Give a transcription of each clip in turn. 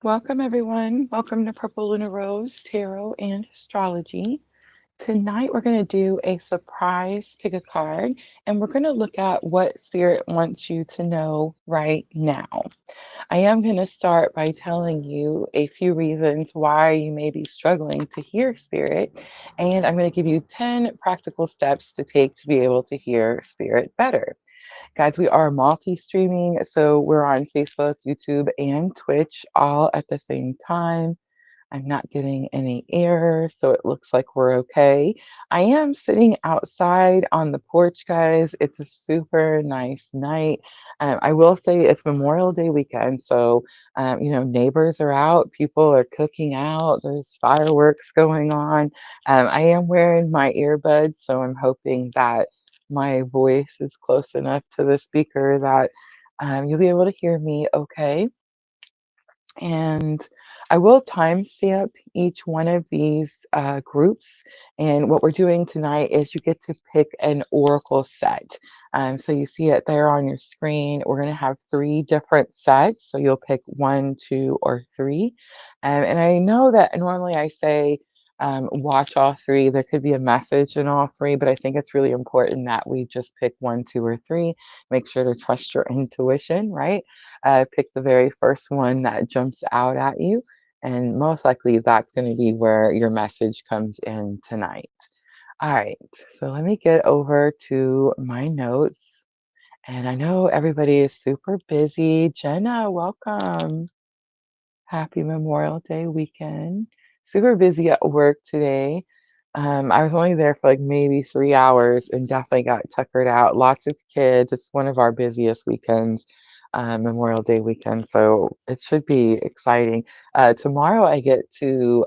Welcome, everyone. Welcome to Purple Lunarose Tarot and Astrology. Tonight, we're going to do a surprise pick a card, and we're going to look at what Spirit wants you to know right now. I am going to start by telling you a few reasons why you may be struggling to hear Spirit, and I'm going to give you 10 practical steps to take to be able to hear Spirit better. Guys, we are multi-streaming, so we're on Facebook, YouTube, and Twitch all at the same time. I'm not getting any errors, so it looks like we're okay. I am sitting outside on the porch, guys. It's a super nice night. I will say it's Memorial Day weekend, so neighbors are out, people are cooking out, there's fireworks going on. I am wearing my earbuds, so I'm hoping that my voice is close enough to the speaker that you'll be able to hear me okay. And I will timestamp each one of these groups. And what we're doing tonight is you get to pick an oracle set. So you see it there on your screen. We're going to have 3 different sets. So you'll pick 1, 2, or 3. And I know that normally I say watch all 3. There could be a message in all 3, but I think it's really important that we just pick 1, 2, or 3. Make sure to trust your intuition, right? Pick the very first one that jumps out at you. And most likely that's going to be where your message comes in tonight. All right, so let me get over to my notes. And I know everybody is super busy. Jenna, welcome. Happy Memorial Day weekend. Super busy at work today. I was only there for like maybe 3 hours and definitely got tuckered out. Lots of kids. It's one of our busiest weekends, Memorial Day weekend. So it should be exciting. Tomorrow I get to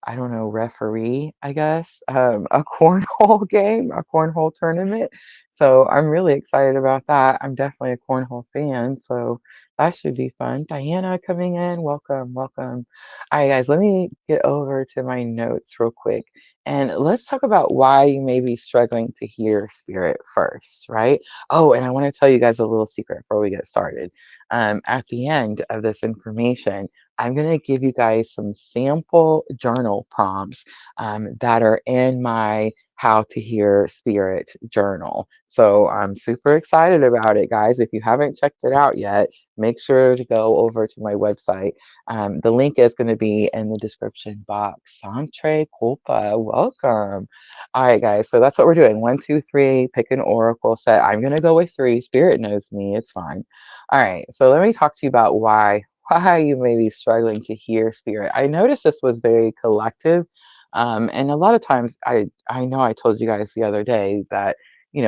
I don't know, referee, I guess, a cornhole game, a cornhole tournament. So I'm really excited about that. I'm definitely a cornhole fan, so that should be fun. Diana coming in, welcome, welcome. All right, guys, let me get over to my notes real quick. And let's talk about why you may be struggling to hear spirit first, right? Oh, and I want to tell you guys a little secret before we get started. At the end of this information, I'm going to give you guys some sample journal prompts that are in my How to Hear Spirit journal. So I'm super excited about it, guys. If you haven't checked it out yet, make sure to go over to my website. The link is going to be in the description box. Santre Culpa, welcome. All right, guys. So that's what we're doing. 1, 2, 3, pick an oracle set. I'm going to go with 3. Spirit knows me. It's fine. All right. So let me talk to you about why you may be struggling to hear spirit. I noticed this was very collective. And a lot of times I know I told you guys the other day that,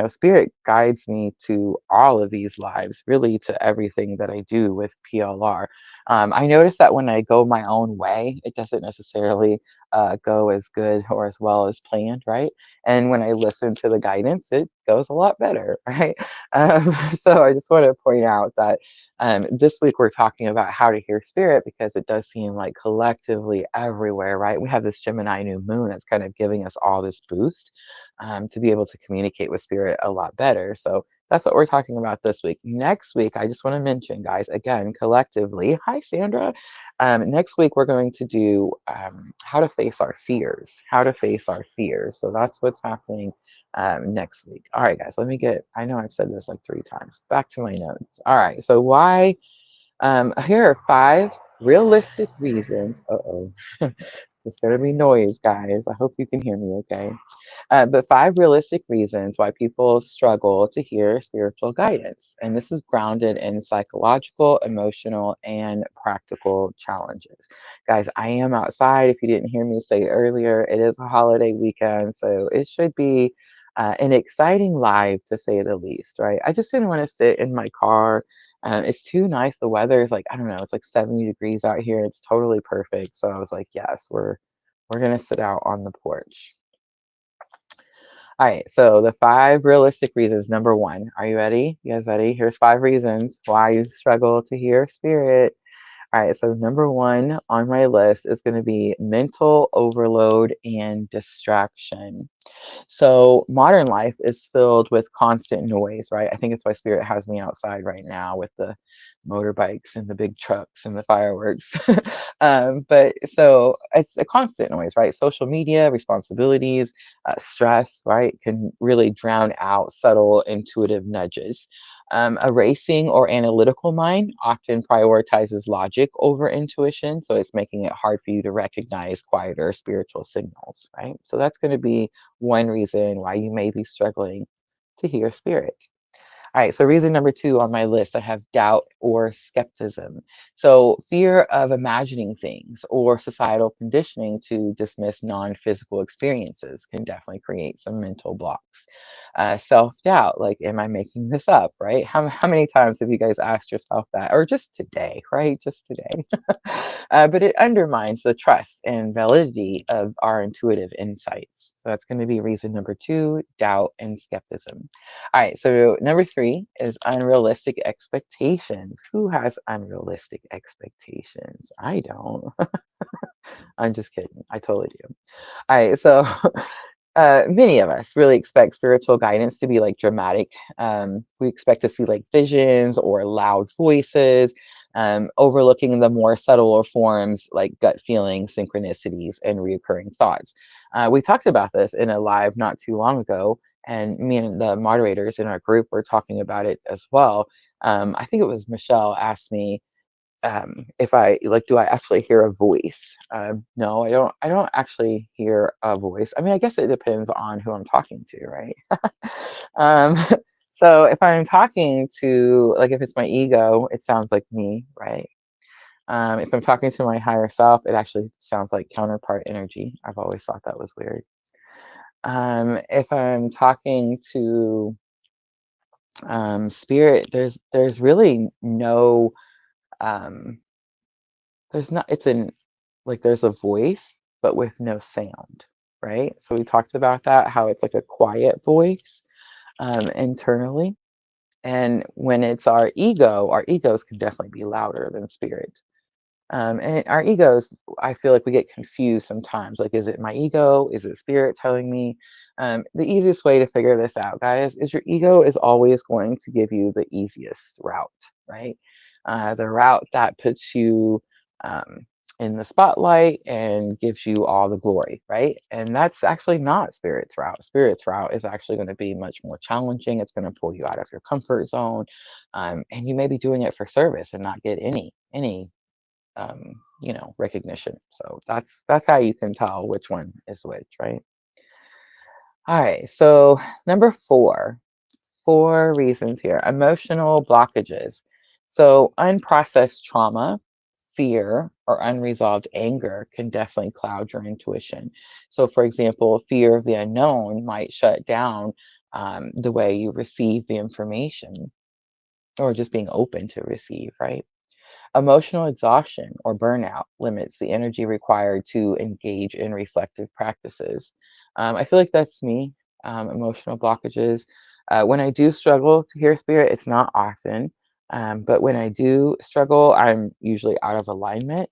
spirit guides me to all of these lives, really to everything that I do with PLR. I notice that when I go my own way, it doesn't necessarily go as good or as well as planned, right? And when I listen to the guidance, it goes a lot better, right? So I just want to point out that this week we're talking about how to hear spirit because it does seem like collectively everywhere, right? We have this Gemini new moon that's kind of giving us all this boost to be able to communicate with spirit a lot better. So that's what we're talking about this week. Next week, I just want to mention, guys, again, collectively, hi, Sandra. Next week, we're going to do how to face our fears, how to face our fears. So that's what's happening next week. All right, guys, I know I've said this like 3 times. Back to my notes. All right, so why, here are 5 realistic reasons. Uh-oh, there's going to be noise, guys. I hope you can hear me okay. But 5 realistic reasons why people struggle to hear spiritual guidance. And this is grounded in psychological, emotional, and practical challenges. Guys, I am outside. If you didn't hear me say earlier, it is a holiday weekend, so it should be an exciting live to say the least, right? I just didn't want to sit in my car. It's too nice. The weather is like, I don't know, it's like 70 degrees out here. It's totally perfect. So I was like, yes, we're gonna sit out on the porch. All right, so the 5 realistic reasons. Number 1, are you ready? You guys ready? Here's 5 reasons why you struggle to hear spirit. All right, so number 1 on my list is going to be mental overload and distraction. So modern life is filled with constant noise, right? I think it's why Spirit has me outside right now with the motorbikes and the big trucks and the fireworks. But so it's a constant noise, right? Social media, responsibilities, stress, right, can really drown out subtle intuitive nudges. A racing or analytical mind often prioritizes logic over intuition, so it's making it hard for you to recognize quieter spiritual signals, right? So that's going to be one reason why you may be struggling to hear spirit. All right, so reason number two on my list, I have doubt or skepticism. So, fear of imagining things or societal conditioning to dismiss non physical experiences can definitely create some mental blocks. Self doubt, like, am I making this up, right? How many times have you guys asked yourself that? Or just today, right? Just today. But it undermines the trust and validity of our intuitive insights. So, that's going to be reason number two, doubt and skepticism. All right, so number three is unrealistic expectations. Who has unrealistic expectations? I don't. I'm just kidding. I totally do. All right, so many of us really expect spiritual guidance to be like dramatic. We expect to see like visions or loud voices, overlooking the more subtler forms like gut feelings, synchronicities, and reoccurring thoughts. We talked about this in a live not too long ago, and me and the moderators in our group were talking about it as well. I think it was Michelle asked me, if I like, do I actually hear a voice? No, I don't. I don't actually hear a voice. I mean, I guess it depends on who I'm talking to, right? um, so if I'm talking to, like, if it's my ego, it sounds like me, right? If I'm talking to my higher self, it actually sounds like counterpart energy. I've always thought that was weird. If I'm talking to spirit, there's really no um, there's not it's an like, there's a voice, but with no sound, right? So we talked about that, how it's like a quiet voice, internally, and when it's our egos can definitely be louder than spirit. And our egos, I feel like we get confused sometimes. Like, is it my ego? Is it spirit telling me? The easiest way to figure this out, guys, is your ego is always going to give you the easiest route, right? The route that puts you um, in the spotlight and gives you all the glory, right? And that's actually not spirit's route. Spirit's route is actually going to be much more challenging. It's going to pull you out of your comfort zone, and you may be doing it for service and not get recognition. So that's how you can tell which one is which, right? All right. So number four reasons here: emotional blockages. So unprocessed trauma, fear, or unresolved anger can definitely cloud your intuition. So, for example, fear of the unknown might shut down the way you receive the information, or just being open to receive, right? Emotional exhaustion or burnout limits the energy required to engage in reflective practices. I feel like that's me, emotional blockages. When I do struggle to hear spirit, it's not often. But when I do struggle, I'm usually out of alignment.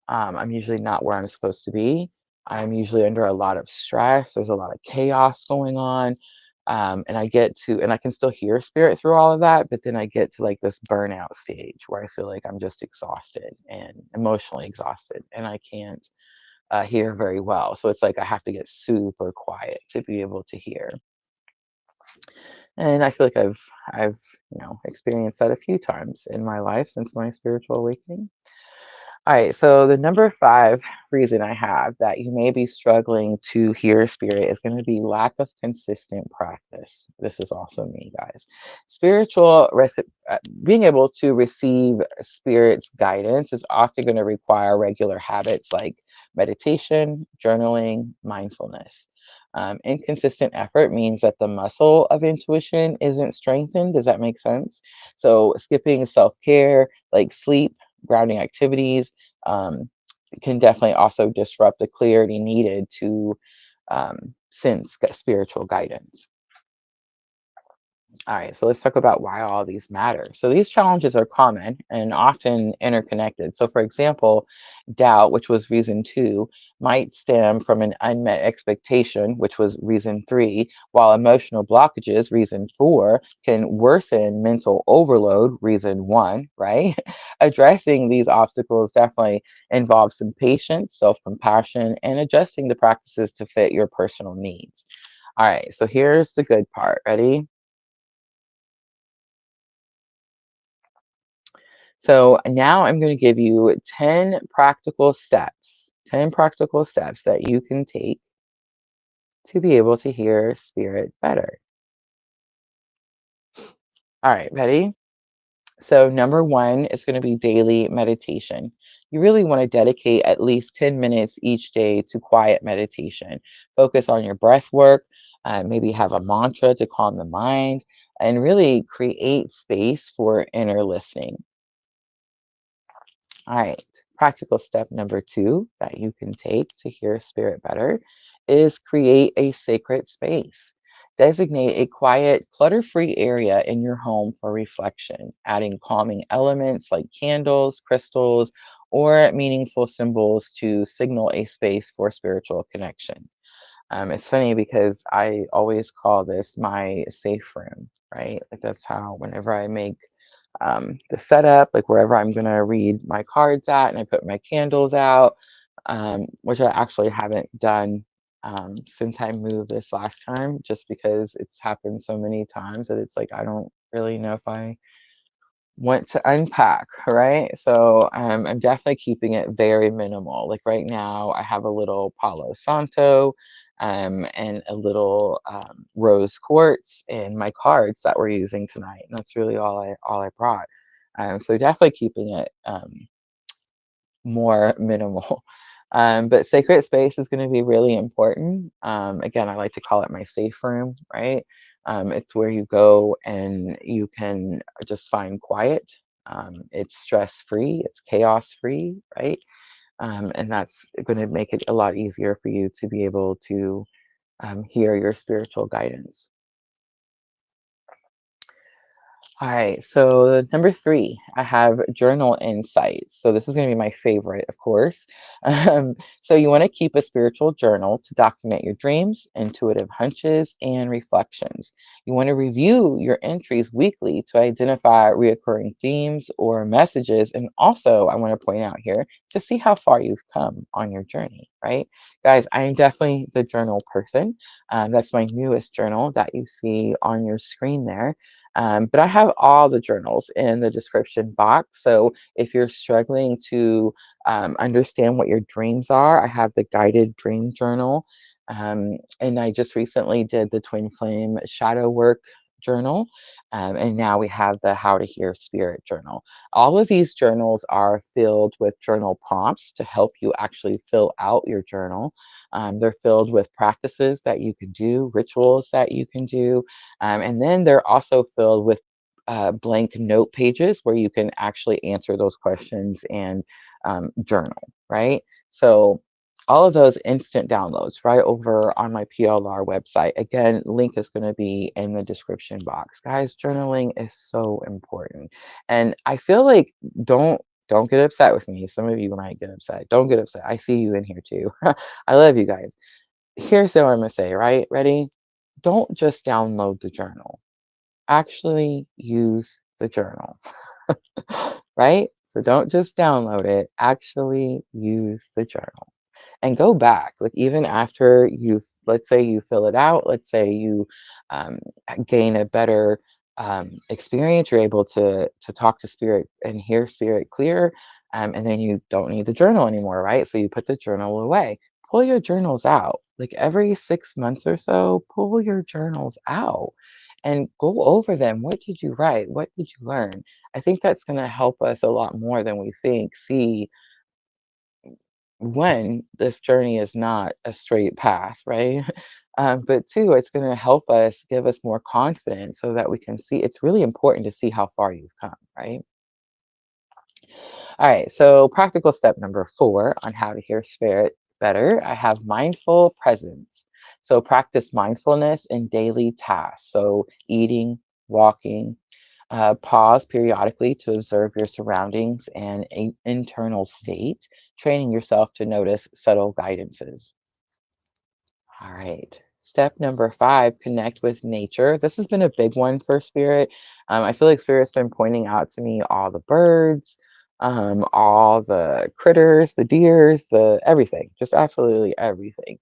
I'm usually not where I'm supposed to be. I'm usually under a lot of stress. There's a lot of chaos going on. And I can still hear spirit through all of that, but then I get to like this burnout stage where I feel like I'm just exhausted and emotionally exhausted, and I can't hear very well. So it's like I have to get super quiet to be able to hear. And I feel like I've experienced that a few times in my life since my spiritual awakening. All right, so the number five reason I have that you may be struggling to hear spirit is going to be lack of consistent practice. This is also me, guys. Being able to receive spirit's guidance is often going to require regular habits like meditation, journaling, mindfulness. Inconsistent effort means that the muscle of intuition isn't strengthened. Does that make sense? So, skipping self care, like sleep, grounding activities, um, can definitely also disrupt the clarity needed to sense spiritual guidance. All right, so let's talk about why all these matter. So these challenges are common and often interconnected. So, for example, doubt, which was reason two, might stem from an unmet expectation, which was reason three, while emotional blockages, reason four, can worsen mental overload, reason one, right? Addressing these obstacles definitely involves some patience, self compassion, and adjusting the practices to fit your personal needs. All right, so here's the good part. Ready? So now I'm going to give you 10 practical steps that you can take to be able to hear spirit better. All right, ready? So, number one is going to be daily meditation. You really want to dedicate at least 10 minutes each day to quiet meditation. Focus on your breath work, maybe have a mantra to calm the mind, and really create space for inner listening. All right. Practical step number two that you can take to hear spirit better is create a sacred space. Designate a quiet, clutter free area in your home for reflection, adding calming elements like candles, crystals, or meaningful symbols to signal a space for spiritual connection. It's funny because I always call this my safe room, right? Like that's how whenever I make the setup, like wherever I'm gonna read my cards at, and I put my candles out, which I actually haven't done since I moved this last time, just because it's happened so many times that it's like I don't really know if I want to unpack, right? So I'm definitely keeping it very minimal. Like right now, I have a little Palo Santo and a little rose quartz in my cards that we're using tonight. And that's really all I brought. So definitely keeping it more minimal. But sacred space is going to be really important. Again, I like to call it my safe room, right? It's where you go and you can just find quiet. It's stress free, it's chaos free, right? And that's going to make it a lot easier for you to be able to hear your spiritual guidance. All right, so number three, I have journal insights. So this is going to be my favorite, of course. So you want to keep a spiritual journal to document your dreams, intuitive hunches, and reflections. You want to review your entries weekly to identify reoccurring themes or messages. And also, I want to point out here to see how far you've come on your journey, right? Guys, I am definitely the journal person. That's my newest journal that you see on your screen there. But I have all the journals in the description box. So if you're struggling to understand what your dreams are, I have the guided dream journal. And I just recently did the twin flame shadow work journal. And now we have the how to hear spirit journal. All of these journals are filled with journal prompts to help you actually fill out your journal. They're filled with practices that you can do, rituals that you can do, and then they're also filled with blank note pages where you can actually answer those questions and journal, right? So all of those instant downloads right over on my PLR website. Again, link is going to be in the description box. Guys, journaling is so important. And I feel like don't get upset with me. Some of you might get upset. Don't get upset. I see you in here too. I love you guys. Here's what I'm going to say, right? Ready? Don't just download the journal, actually use the journal, right? So don't just download it, actually use the journal and go back. Like even after let's say you fill it out, let's say you um, gain a better experience, you're able to talk to spirit and hear spirit clear, and then you don't need the journal anymore, right? So you put the journal away. Pull your journals out. Like every 6 months or so, pull your journals out and go over them. What did you write? What did you learn? I think that's going to help us a lot more than we think. See, one, this journey is not a straight path, right? But two, it's going to help us give us more confidence so that we can see. It's really important to see how far you've come, right? All right, so practical step number four on how to hear spirit better. I have mindful presence. So practice mindfulness in daily tasks. So eating, walking. Pause periodically to observe your surroundings and internal state, training yourself to notice subtle guidances. All right. Step number 5, connect with nature. This has been a big one for spirit. I feel like spirit's been pointing out to me all the birds, all the critters, the deers, the everything, just absolutely everything.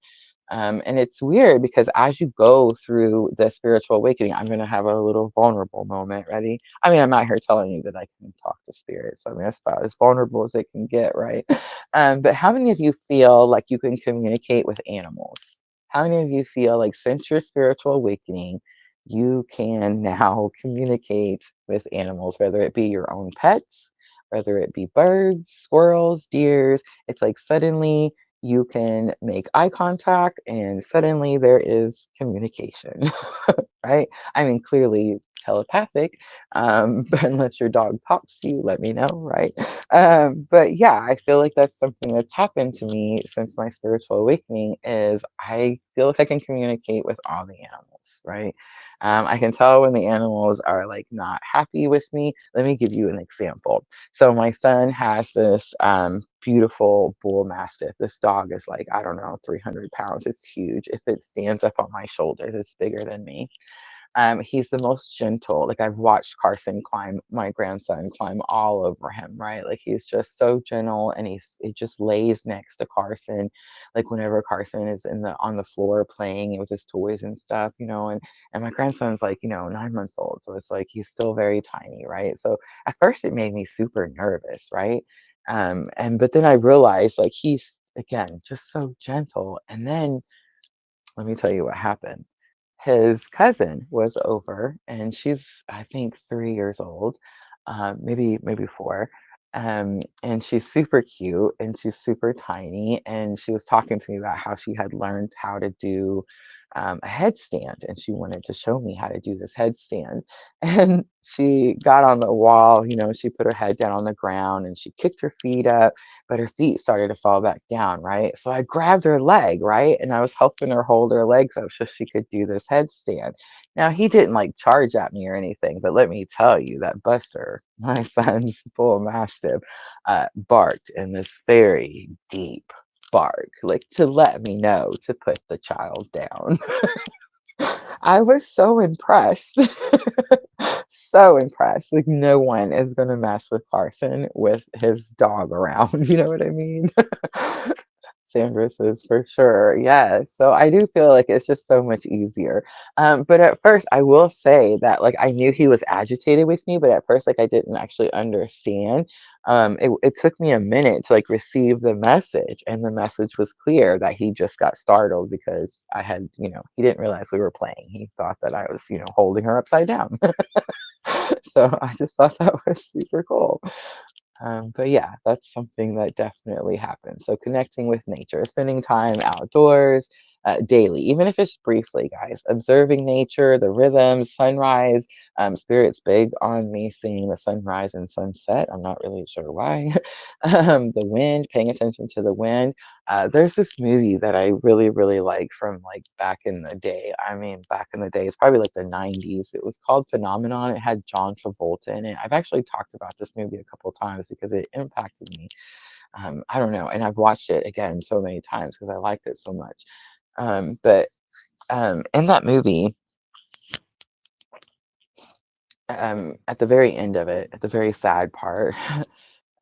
And it's weird because as you go through the spiritual awakening, I'm going to have a little vulnerable moment. Ready? I mean, I'm not here telling you that I can talk to spirits. I mean, that's about as vulnerable as it can get, right? But how many of you feel like you can communicate with animals? How many of you feel like since your spiritual awakening, you can now communicate with animals, whether it be your own pets, whether it be birds, squirrels, deers? It's like suddenly you can make eye contact and suddenly there is communication, right? I mean, clearly telepathic, but unless your dog talks to you, let me know, right? But yeah, I feel like that's something that's happened to me since my spiritual awakening is I feel like I can communicate with all the animals, right? I can tell when the animals are like not happy with me. Let me give you an example. So my son has this beautiful bull mastiff. This dog is like, I don't know, 300 pounds. It's huge. If it stands up on my shoulders, it's bigger than me. He's the most gentle. Like I've watched Carson climb, my grandson climb all over him, right? Like he's just so gentle and it just lays next to Carson. Like whenever Carson is on the floor playing with his toys and stuff, and my grandson's like, 9 months old. So it's like he's still very tiny, right? So at first it made me super nervous, right? But then I realized like he's again just so gentle. And then let me tell you what happened. His cousin was over, and she's, I think, 3 years old, maybe 4. And she's super cute and she's super tiny. And she was talking to me about how she had learned how to do a headstand, and she wanted to show me how to do this headstand. And she got on the wall, she put her head down on the ground and she kicked her feet up, but her feet started to fall back down, right? So I grabbed her leg, right? And I was helping her hold her legs up so she could do this headstand. Now, he didn't like charge at me or anything, but let me tell you that Buster, my son's bull mastiff, barked in this very deep bark, like to let me know to put the child down. I was so impressed. So impressed. Like, no one is going to mess with Carson with his dog around. You know what I mean? Sandra says for sure. Yeah. So I do feel like it's just so much easier. But at first, I will say that like I knew he was agitated with me, but at first, like I didn't actually understand. It took me a minute to like receive the message, and the message was clear that he just got startled because I had, he didn't realize we were playing. He thought that I was, holding her upside down. So I just thought that was super cool. But yeah, that's something that definitely happens. So connecting with nature, spending time outdoors daily, even if it's briefly, guys, observing nature, the rhythms, sunrise. Spirit's big on me seeing the sunrise and sunset. I'm not really sure why. The wind, paying attention to the wind. There's this movie that I really, really like from like back in the day. I mean, back in the day, it's probably like the 90s. It was called Phenomenon. It had John Travolta in it. I've actually talked about this movie a couple times because it impacted me. I don't know. And I've watched it again so many times because I liked it so much. But in that movie, at the very end of it, at the very sad part,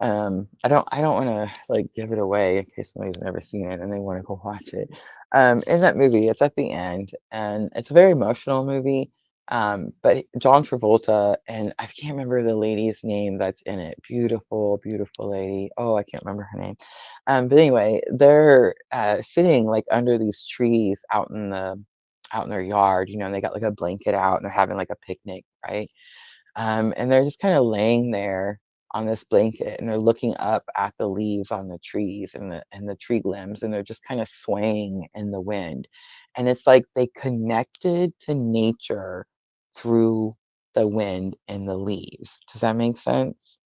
I don't want to like give it away in case somebody's never seen it and they want to go watch it. In that movie, it's at the end, and it's a very emotional movie. But John Travolta and I can't remember the lady's name that's in it. Beautiful, beautiful lady. Oh, I can't remember her name. But anyway, they're sitting like under these trees out in their yard, and they got like a blanket out and they're having like a picnic, right? And they're just kind of laying there on this blanket and they're looking up at the leaves on the trees and the tree limbs, and they're just kind of swaying in the wind. And it's like they connected to nature through the wind and the leaves. Does that make sense?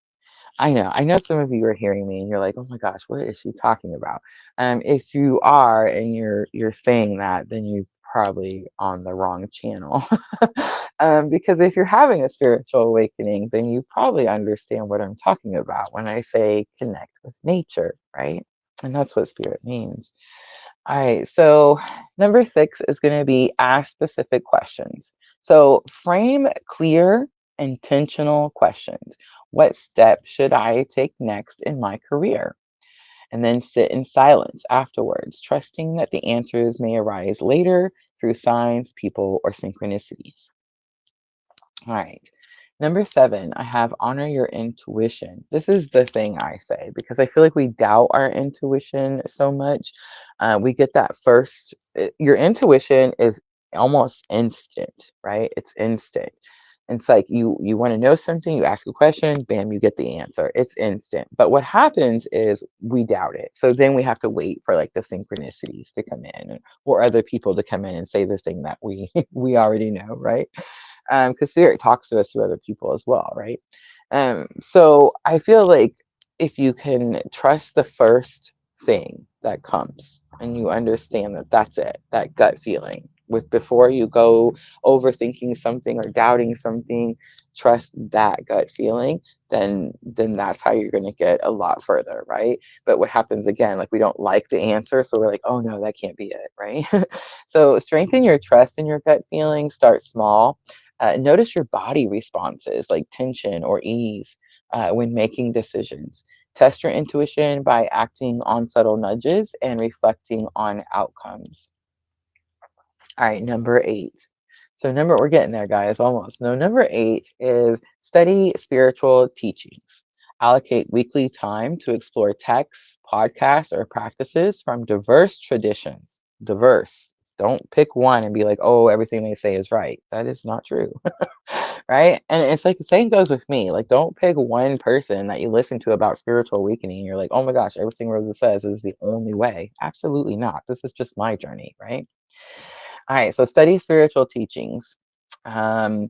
I know some of you are hearing me and you're like, oh my gosh, what is she talking about? If you are and you're saying that, then you're probably on the wrong channel. Because if you're having a spiritual awakening, then you probably understand what I'm talking about when I say connect with nature, right? And that's what spirit means. All right, so number 6 is going to be ask specific questions. So frame clear, intentional questions. What step should I take next in my career? And then sit in silence afterwards, trusting that the answers may arise later through signs, people, or synchronicities. All right. Number 7, I have honor your intuition. This is the thing I say because I feel like we doubt our intuition so much. We get that first, your intuition is almost instant, right? It's instant. It's like you want to know something, you ask a question, bam, you get the answer. It's instant. But what happens is we doubt it. So then we have to wait for like the synchronicities to come in or other people to come in and say the thing that we we already know, right? Because spirit talks to us through other people as well, right? So I feel like if you can trust the first thing that comes and you understand that that's it, that gut feeling, with before you go overthinking something or doubting something, trust that gut feeling, then that's how you're going to get a lot further, right? But what happens again, like we don't like the answer, so we're like, oh no, that can't be it, right? So strengthen your trust in your gut feeling. Start small. Notice your body responses like tension or ease when making decisions. Test your intuition by acting on subtle nudges and reflecting on outcomes. All right, number 8. So we're getting there, guys, almost. No, number 8 is study spiritual teachings. Allocate weekly time to explore texts, podcasts, or practices from diverse traditions. Diverse. Don't pick one and be like, oh, everything they say is right. That is not true. Right? And it's like the same goes with me. Like, don't pick one person that you listen to about spiritual awakening. And you're like, oh my gosh, everything Rosa says is the only way. Absolutely not. This is just my journey, right? All right, so study spiritual teachings. Um,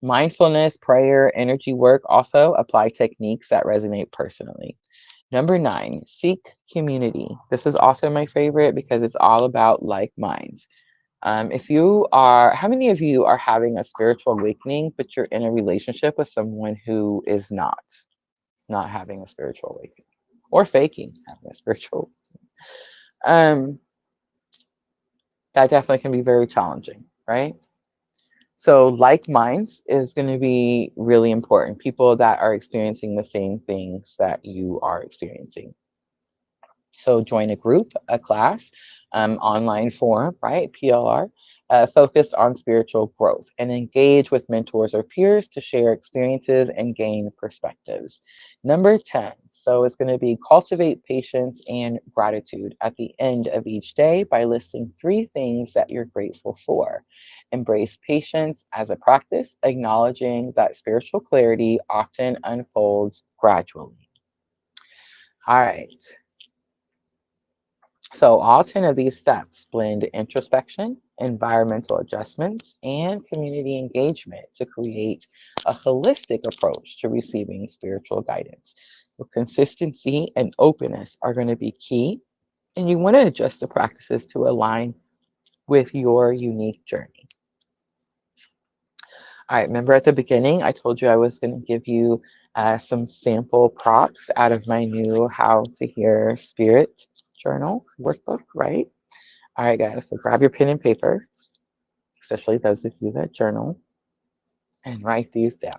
Mindfulness, prayer, energy work also apply techniques that resonate personally. Number 9, seek community. This is also my favorite because it's all about like minds. If you are, how many of you are having a spiritual awakening, but you're in a relationship with someone who is not having a spiritual awakening or faking having a spiritual? Um, that definitely can be very challenging, right? So, like minds is going to be really important. People that are experiencing the same things that you are experiencing. So join a group, a class, online forum, right? PLR, focused on spiritual growth and engage with mentors or peers to share experiences and gain perspectives. Number 10, so it's going to be cultivate patience and gratitude at the end of each day by listing 3 things that you're grateful for. Embrace patience as a practice, acknowledging that spiritual clarity often unfolds gradually. All right. So all 10 of these steps blend introspection, environmental adjustments, and community engagement to create a holistic approach to receiving spiritual guidance. So consistency and openness are going to be key, and you want to adjust the practices to align with your unique journey. All right, remember at the beginning, I told you I was going to give you some sample prompts out of my new How to Hear Spirit journal workbook, right? All right, guys, so grab your pen and paper, especially those of you that journal, and write these down.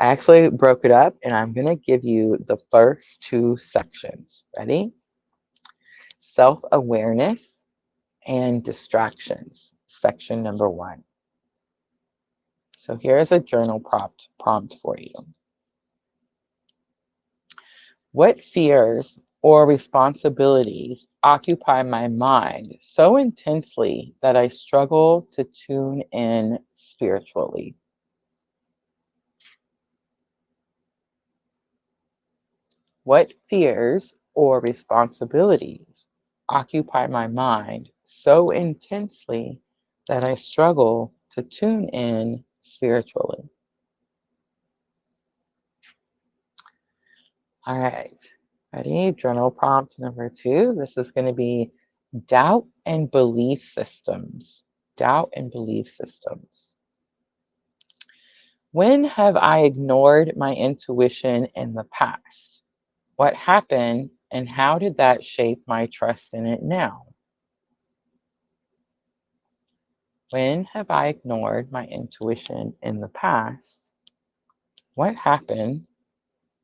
I actually broke it up, and I'm going to give you the first 2 sections. Ready? Self-awareness and distractions, section number 1. So here is a journal prompt for you. What fears or responsibilities occupy my mind so intensely that I struggle to tune in spiritually? What fears or responsibilities occupy my mind so intensely that I struggle to tune in spiritually? All right. Ready? Journal prompt number 2. This is going to be doubt and belief systems. Doubt and belief systems. When have I ignored my intuition in the past? What happened and how did that shape my trust in it now? When have I ignored my intuition in the past? What happened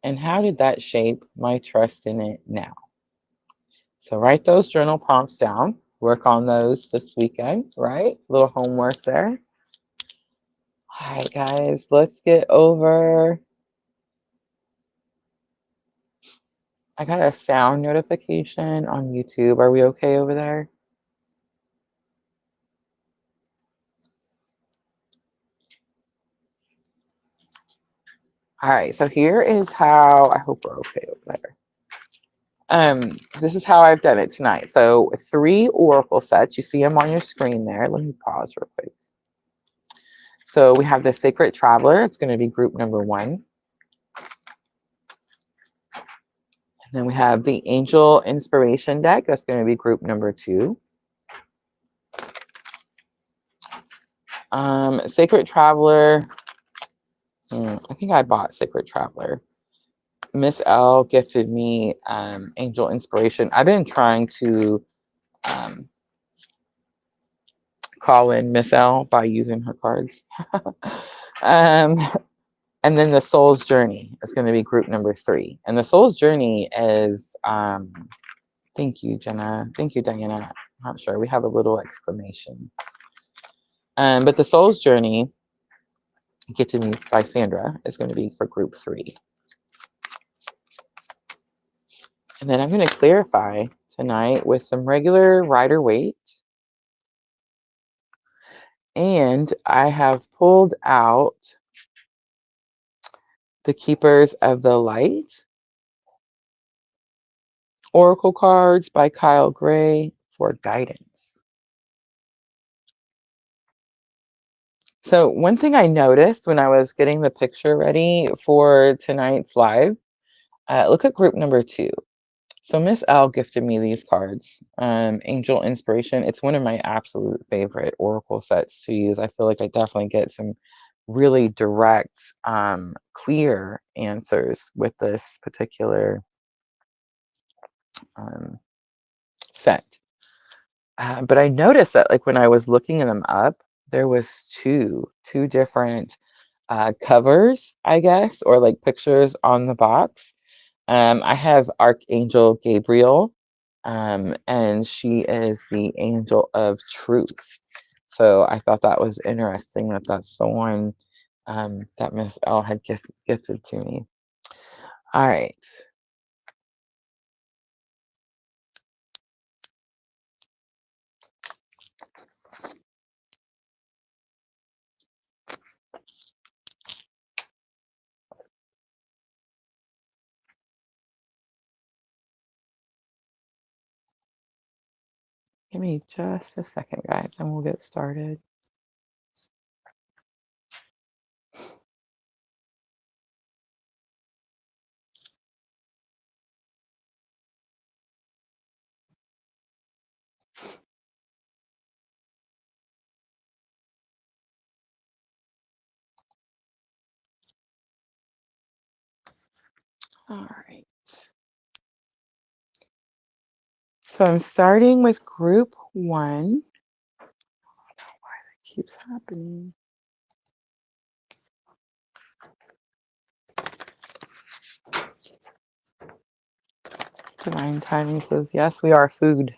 and how did that shape my trust in it now? So write those journal prompts down. Work on those this weekend, right? A little homework there. All right, guys, let's get over. I got a sound notification on YouTube. Are we okay over there? All right, so here is how, I hope we're okay over there. This is how I've done it tonight. So 3 oracle sets. You see them on your screen there. Let me pause real quick. So we have the Sacred Traveler. It's going to be group number 1. And then we have the Angel Inspiration deck. That's going to be group number 2. Sacred Traveler. I think I bought Sacred Traveler. Miss L gifted me Angel Inspiration. I've been trying to call in Miss L by using her cards. And then the Soul's Journey is going to be group number 3. And the Soul's Journey is, thank you, Jenna. Thank you, Diana. I'm not sure. We have a little exclamation. But the Soul's Journey, gifted me by Sandra, is going to be for group 3. And then I'm going to clarify tonight with some regular Rider-Waite. And I have pulled out the Keepers of the Light Oracle cards by Kyle Gray for guidance. So one thing I noticed when I was getting the picture ready for tonight's live, look at group number 2. So Miss L gifted me these cards, Angel Inspiration. It's one of my absolute favorite Oracle sets to use. I feel like I definitely get some really direct, clear answers with this particular set. But I noticed that like when I was looking them up, there was two different covers, I guess, or like pictures on the box. I have Archangel Gabriel, and she is the angel of truth. So I thought that was interesting that that's the one that Miss L had gifted to me. All right. Give me just a second, guys, and we'll get started. All right. So I'm starting with group 1. I don't know why that keeps happening. Divine Timing says, yes, we are food.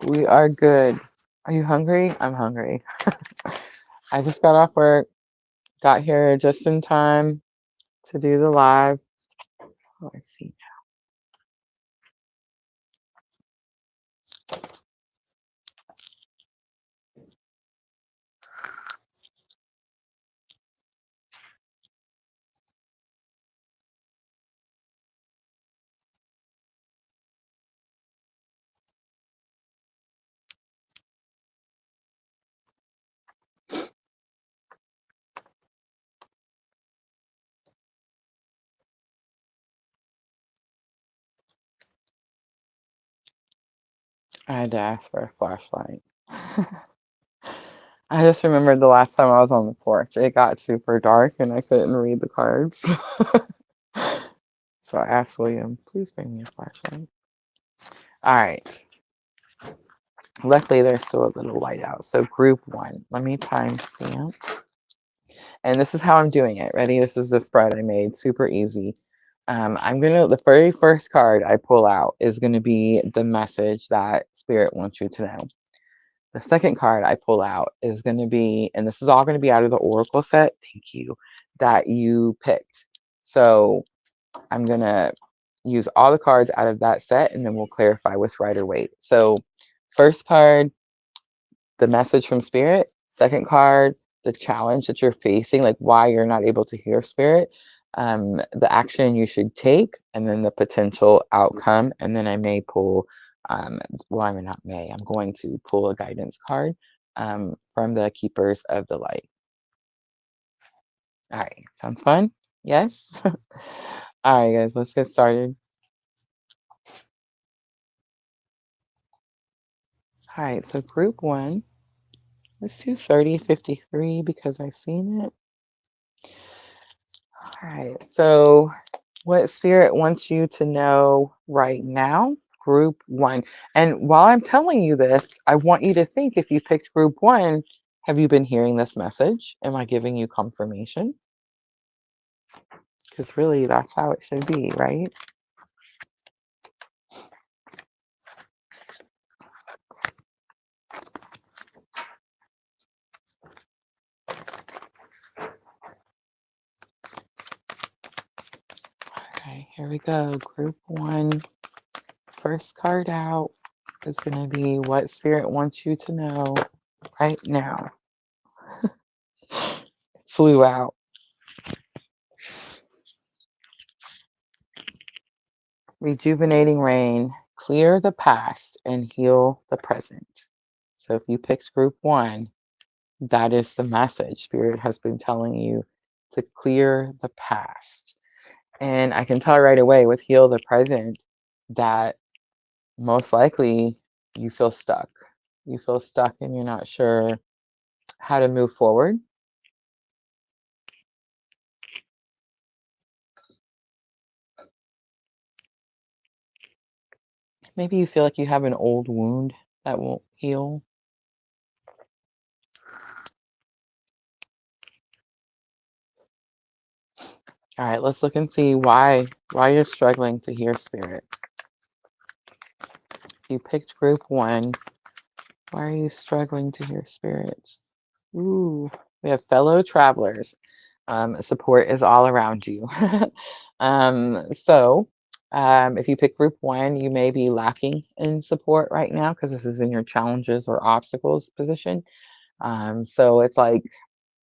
We are good. Are you hungry? I'm hungry. I just got off work, got here just in time to do the live. Oh, I see. I had to ask for a flashlight. I just remembered the last time I was on the porch, it got super dark and I couldn't read the cards. So I asked William, please bring me a flashlight. All right. Luckily, there's still a little light out. So group one, let me timestamp. And this is how I'm doing it. Ready? This is the spread I made, super easy. The very first card I pull out is gonna be the message that Spirit wants you to know. The second card I pull out is gonna be, and this is all gonna be out of the Oracle set, thank you, that you picked. So I'm gonna use all the cards out of that set and then we'll clarify what's right or wait. So first card, the message from Spirit. Second card, the challenge that you're facing, like why you're not able to hear Spirit. The action you should take, and then the potential outcome. And then I may pull, well, I mean, not may, I'm going to pull a guidance card from the Keepers of the Light. All right, sounds fun? Yes? All right, guys, let's get started. All right, so group one, let's do 3053 because I've seen it. All right, so what Spirit wants you to know right now, group one. And while I'm telling you this, I want you to think, if you picked group one, have you been hearing this message? Am I giving you confirmation? Because really, that's how it should be, right? Okay, here we go. Group one, first card out is going to be what Spirit wants you to know right now. Flew out. Rejuvenating rain, clear the past and heal the present. So if you picked group one, that is the message Spirit has been telling you, to clear the past. And I can tell right away with heal the present that most likely you feel stuck. You feel stuck and you're not sure how to move forward. Maybe you feel like you have an old wound that won't heal. All right, let's look and see why you're struggling to hear Spirit. If you picked group one, why are you struggling to hear Spirit? Ooh, we have fellow travelers. Support is all around you. If you pick group one, you may be lacking in support right now because this is in your challenges or obstacles position. So it's like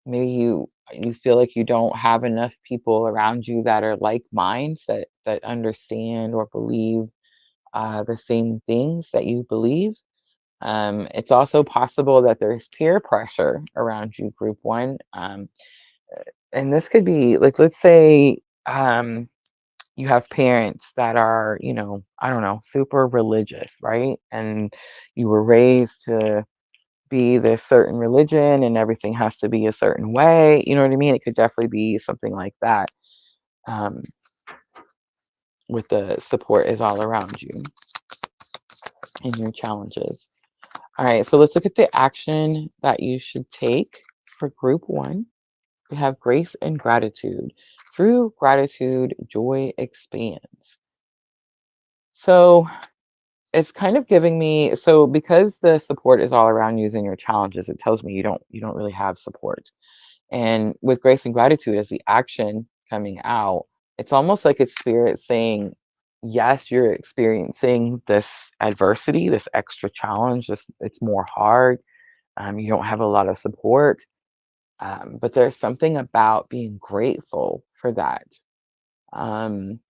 maybe you feel like you don't have enough people around you that are like minds that understand or believe the same things that you believe. It's also possible that there's peer pressure around you, group one. And this could be like, let's say you have parents that are, I don't know, super religious, right? And you were raised to be this certain religion and everything has to be a certain way. You know what I mean? It could definitely be something like that. Um, with the support is all around you in your challenges. All right, so let's look at the action that you should take for group one. We have grace and gratitude. Through gratitude, joy expands. So it's kind of giving me, so because the support is all around using your challenges, it tells me you don't really have support. And with grace and gratitude as the action coming out, it's almost like it's Spirit saying, yes, you're experiencing this adversity, this extra challenge, it's more hard. You don't have a lot of support. But there's something about being grateful for that. Um,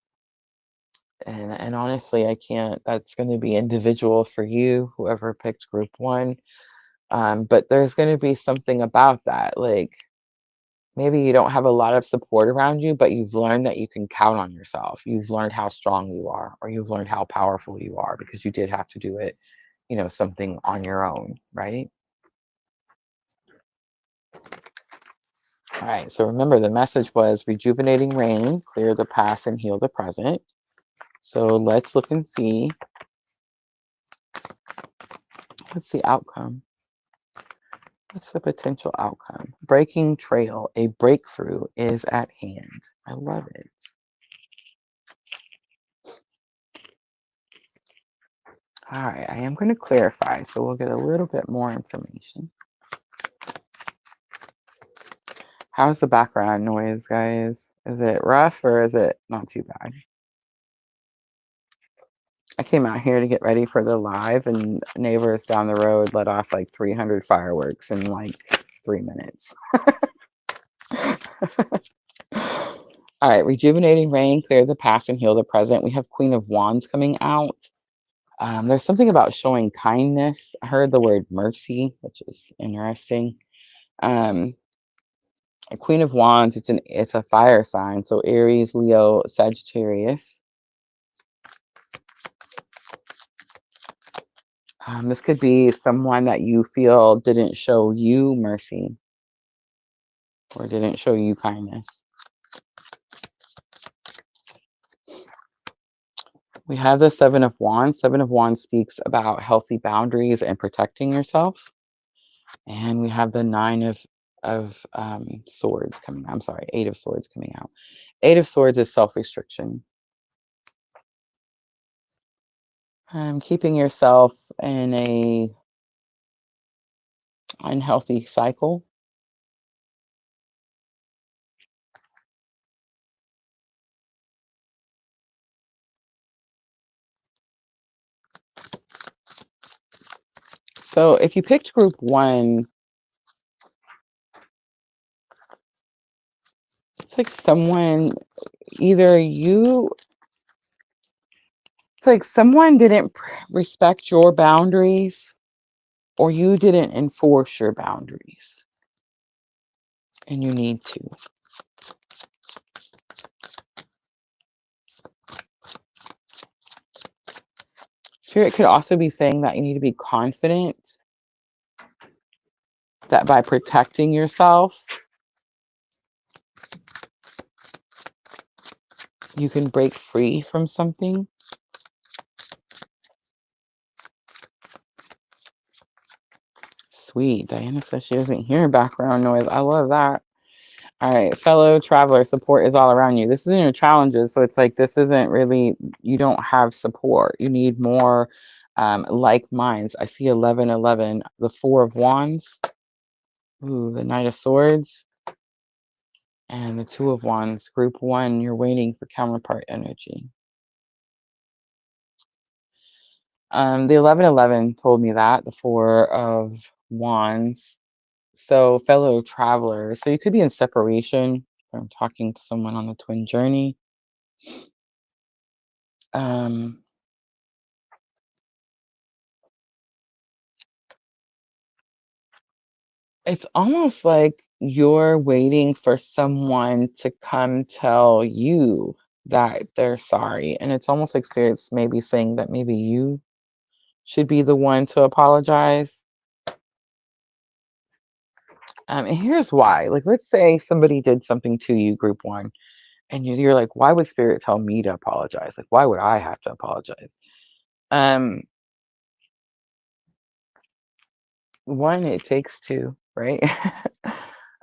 and honestly, I can't, that's going to be individual for you, whoever picked group one. But there's going to be something about that. Like maybe you don't have a lot of support around you, but you've learned that you can count on yourself. You've learned how strong you are, or you've learned how powerful you are because you did have to do it something on your own, right? All right, so remember the message was rejuvenating rain, clear the past and heal the present. So let's look and see what's the outcome. What's the potential outcome? Breaking trail, a breakthrough is at hand. I love it. All right, I am going to clarify, so we'll get a little bit more information. How's the background noise, guys? Is it rough or is it not too bad? I came out here to get ready for the live, and neighbors down the road let off like 300 fireworks in like 3 minutes. All right, rejuvenating rain, clear the past and heal the present. We have Queen of Wands coming out. There's something about showing kindness. I heard the word mercy, which is interesting. A Queen of Wands, it's a fire sign, so Aries, Leo, Sagittarius. This could be someone that you feel didn't show you mercy or didn't show you kindness. We have the Seven of Wands. Seven of Wands speaks about healthy boundaries and protecting yourself. And we have the Nine of Swords coming. I'm sorry, Eight of Swords coming out. Eight of Swords is self-restriction. Keeping yourself in a unhealthy cycle. So if you picked group one, it's like someone, either you, it's like someone didn't respect your boundaries or you didn't enforce your boundaries and you need to. Spirit could also be saying that you need to be confident that by protecting yourself, you can break free from something. Sweet. Diana says she doesn't hear background noise. I love that. All right, fellow traveler, support is all around you. This isn't your challenges, so it's like this isn't really, you don't have support. You need more like minds. I see 1111, the Four of Wands. Ooh, the Knight of Swords. And the Two of Wands. Group one, you're waiting for counterpart energy. The 1111 told me that, the Four of Wands. So fellow travelers, so you could be in separation from talking to someone on a twin journey. It's almost like you're waiting for someone to come tell you that they're sorry. And it's almost like spirits maybe saying that maybe you should be the one to apologize. And here's why. Like, let's say somebody did something to you, group one, and you're like, why would spirit tell me to apologize? Like, why would I have to apologize? One, it takes two, right?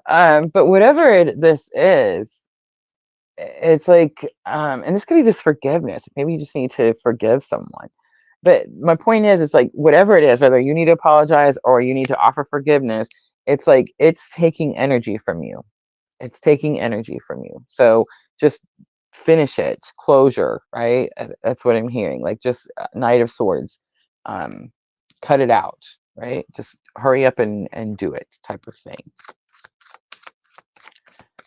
But whatever this is, it's like, and this could be just forgiveness. Maybe you just need to forgive someone. But my point is, it's like whatever it is, whether you need to apologize or you need to offer forgiveness, it's like it's taking energy from you. It's taking energy from you. So just finish it, closure, right? That's what I'm hearing. Like just Knight of Swords, um, cut it out, right? Just hurry up and do it, type of thing.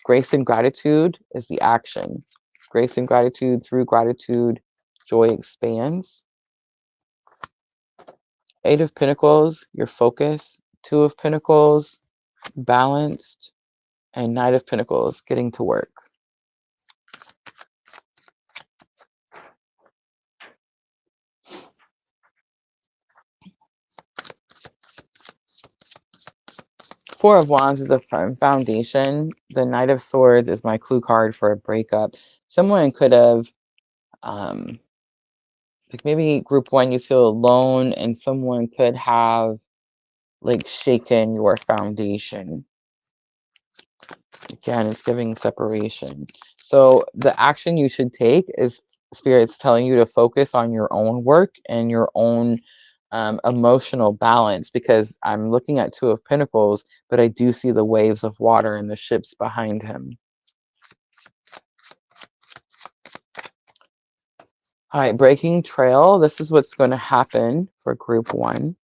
Grace and gratitude is the action. Grace and gratitude, through gratitude, joy expands. Eight of Pentacles, your focus. Two of Pentacles, balanced. And Knight of Pentacles, getting to work. Four of Wands is a foundation. The Knight of Swords is my clue card for a breakup. Someone could have, like maybe group one, you feel alone, and someone could have like shaken your foundation. Again, it's giving separation. So the action you should take is Spirit's telling you to focus on your own work and your own emotional balance, because I'm looking at Two of Pentacles, but I do see the waves of water and the ships behind him. All right, breaking trail. This is what's going to happen for group one.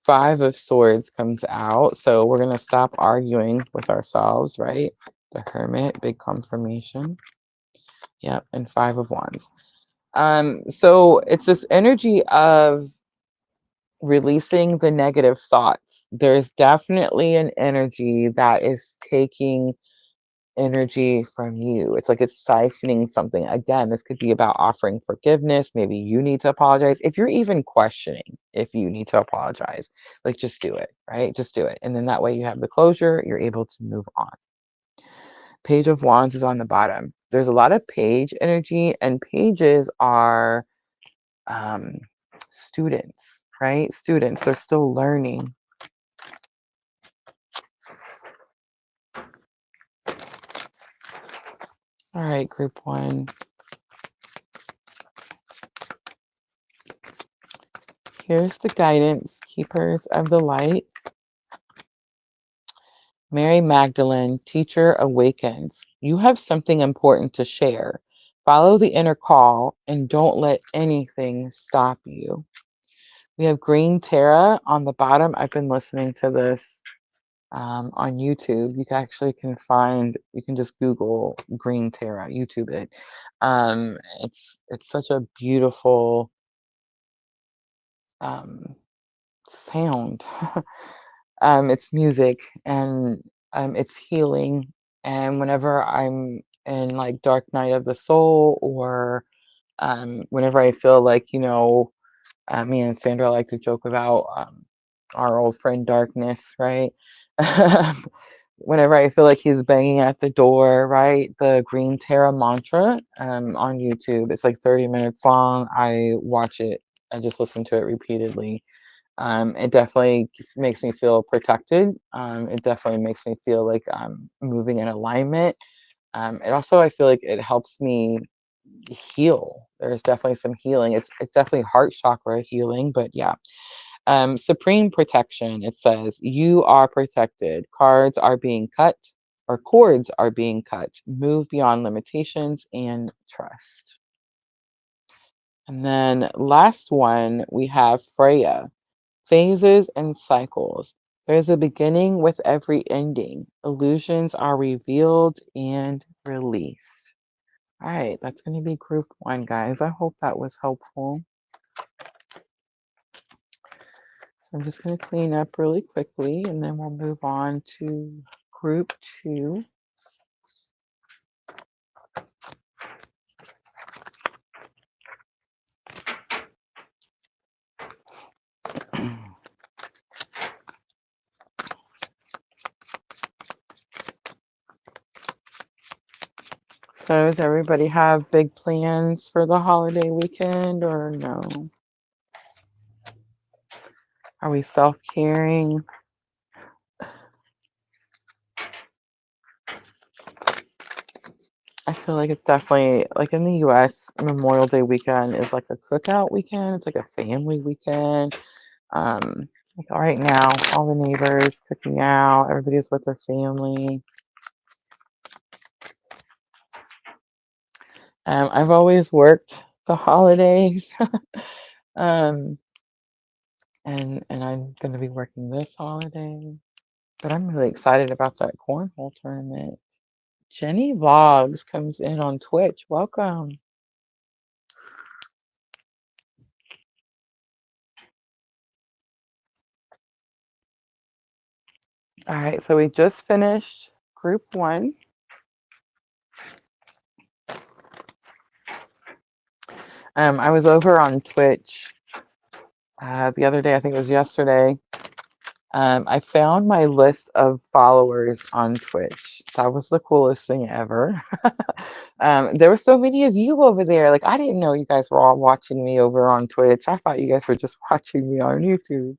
Five of Swords comes out. So we're going to stop arguing with ourselves, right? The Hermit, big confirmation. Yep, and Five of Wands. So it's this energy of releasing the negative thoughts. There's definitely an energy that is taking energy from you. It's like it's siphoning something. Again, this could be about offering forgiveness. Maybe you need to apologize. If you're even questioning if you need to apologize, like just do it, right? Just do it. And then that way you have the closure, you're able to move on. Page of Wands is on the bottom. There's a lot of page energy, and pages are students, right? Students, they're still learning. All right, group one. Here's the guidance, keepers of the light. Mary Magdalene, teacher awakens. You have something important to share. Follow the inner call and don't let anything stop you. We have Green Tara on the bottom. I've been listening to this on YouTube. You can find, you can just Google Green Tara, YouTube it. It's such a beautiful sound. It's music, and it's healing. And whenever I'm in like dark night of the soul, or whenever I feel like, me and Sandra like to joke about our old friend Darkness, right? Whenever I feel like he's banging at the door, right? The Green Terra mantra on YouTube. It's like 30 minutes long. I watch it. I just listen to it repeatedly. It definitely makes me feel protected. It definitely makes me feel like I'm moving in alignment. It also, I feel like it helps me heal. There's definitely some healing. It's definitely heart chakra healing, but yeah. Supreme protection. It says you are protected. Cards are being cut, or cords are being cut. Move beyond limitations and trust. And then last one, we have Freya. Phases and cycles. There's a beginning with every ending. Illusions are revealed and released. All right, that's going to be group one, guys. I hope that was helpful. So I'm just going to clean up really quickly, and then we'll move on to group two. So does everybody have big plans for the holiday weekend, or no? Are we self-caring? I feel like it's definitely, like in the US, Memorial Day weekend is like a cookout weekend. It's like a family weekend. Like right now, all the neighbors cooking out, everybody's with their family. I've always worked the holidays. um, and I'm gonna be working this holiday. But I'm really excited about that cornhole tournament. Jenny Vlogs comes in on Twitch. Welcome. All right, so we just finished group one. I was over on Twitch the other day, I think it was yesterday, I found my list of followers on Twitch. That was the coolest thing ever. There were so many of you over there. Like, I didn't know you guys were all watching me over on Twitch. I thought you guys were just watching me on YouTube.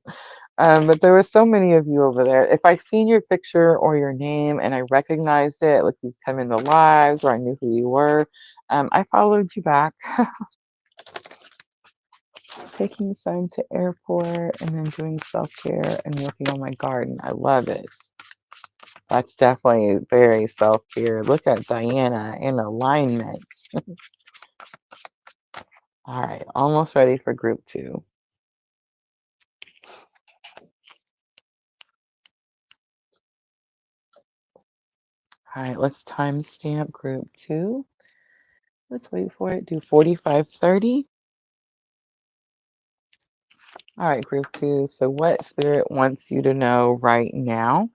But there were so many of you over there. If I seen your picture or your name and I recognized it, like you've come in the lives or I knew who you were, I followed you back. Taking the son to airport and then doing self-care and working on my garden. I love it. That's definitely very self-care. Look at Diana in alignment. All right, almost ready for group 2. All right, let's timestamp group 2. Let's wait for it. Do 45:30. All right, group 2. So what spirit wants you to know right now?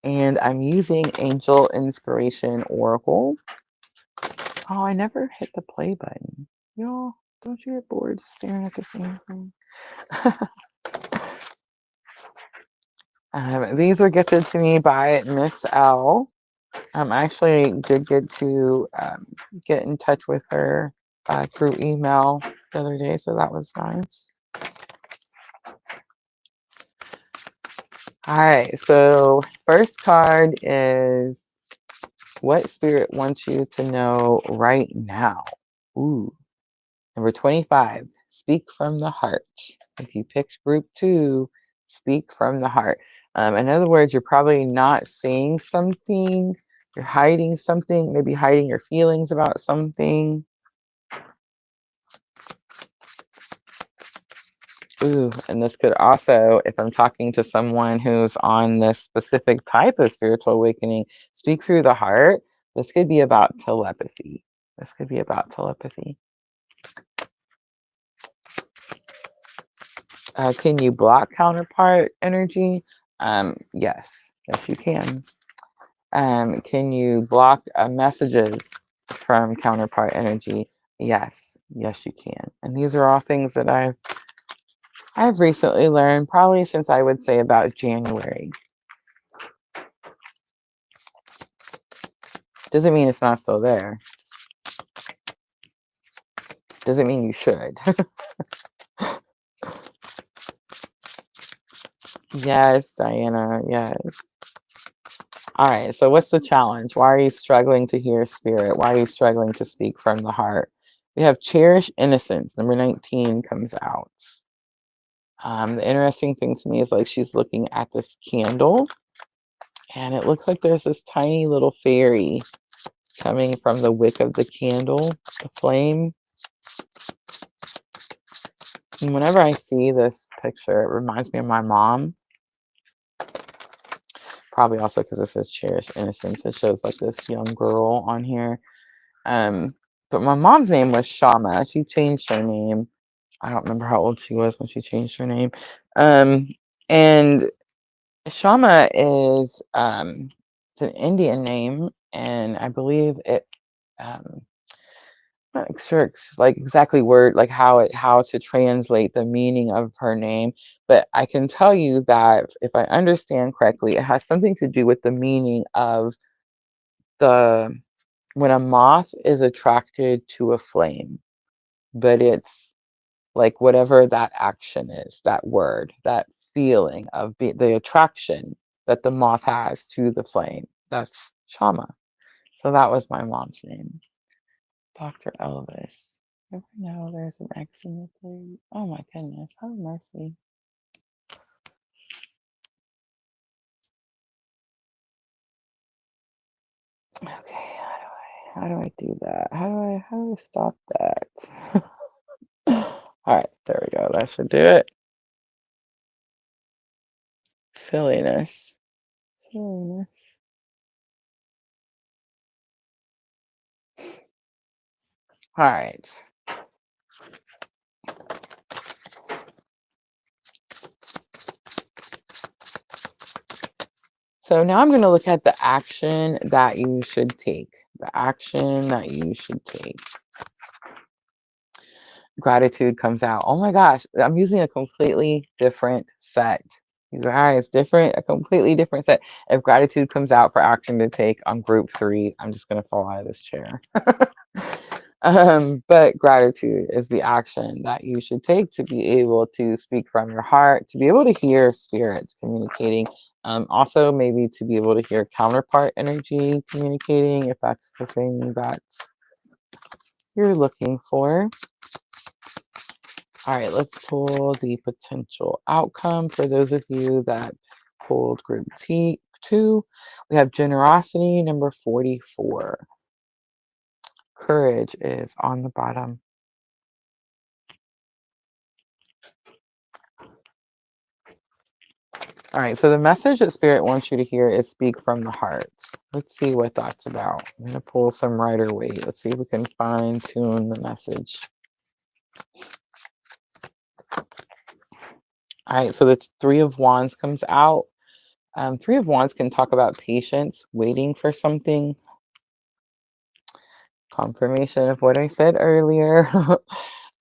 And I'm using Angel Inspiration Oracle. Oh, I never hit the play button. Y'all, don't you get bored staring at the same thing? These were gifted to me by Miss L. I actually did get to get in touch with her through email the other day, so that was nice. All right, so first card is what spirit wants you to know right now? Ooh. Number 25, speak from the heart. If you picked group 2, speak from the heart. In other words, you're probably not saying something, you're hiding something, maybe hiding your feelings about something. Ooh, and this could also, if I'm talking to someone who's on this specific type of spiritual awakening, speak through the heart. This could be about telepathy. This could be about telepathy. Can you block counterpart energy? Yes, yes, you can. Can you block messages from counterpart energy? Yes, yes, you can. And these are all things that I've recently learned, probably since I would say about January. Doesn't mean it's not still there. Doesn't mean you should. Yes, Diana, yes. All right, so what's the challenge? Why are you struggling to hear spirit? Why are you struggling to speak from the heart? We have cherish innocence. Number 19 comes out. The interesting thing to me is like she's looking at this candle and it looks like there's this tiny little fairy coming from the wick of the candle, the flame. And whenever I see this picture, it reminds me of my mom. Probably also because it says cherish innocence. It shows like this young girl on here. But my mom's name was Shama. She changed her name. I don't remember how old she was when she changed her name. And Shama is it's an Indian name, and I believe it. Not sure like exactly word like how to translate the meaning of her name, but I can tell you that if I understand correctly, it has something to do with the meaning of the when a moth is attracted to a flame, but it's like whatever that action is, that word, that feeling of the attraction that the moth has to the flame. That's Shama. So that was my mom's name, Dr. Elvis. Ever know there's an X in the thing? Oh my goodness, have mercy. Okay, how do I do that? How do I stop that? All right, there we go. That should do it. Silliness. Silliness. All right. So now I'm going to look at the action that you should take. The action that you should take. Gratitude comes out. Oh my gosh, I'm using a completely different set. You guys, different, a completely different set. If gratitude comes out for action to take on group 3, I'm just gonna fall out of this chair. But gratitude is the action that you should take to be able to speak from your heart, to be able to hear spirits communicating. Also, maybe to be able to hear counterpart energy communicating, if that's the thing that you're looking for. All right, let's pull the potential outcome for those of you that pulled group T2. We have generosity, number 44. Courage is on the bottom. All right, so the message that Spirit wants you to hear is speak from the heart. Let's see what that's about. I'm going to pull some Rider-Waite. Let's see if we can fine tune the message. All right, so the Three of Wands comes out. Three of Wands can talk about patience, waiting for something. Confirmation of what I said earlier. All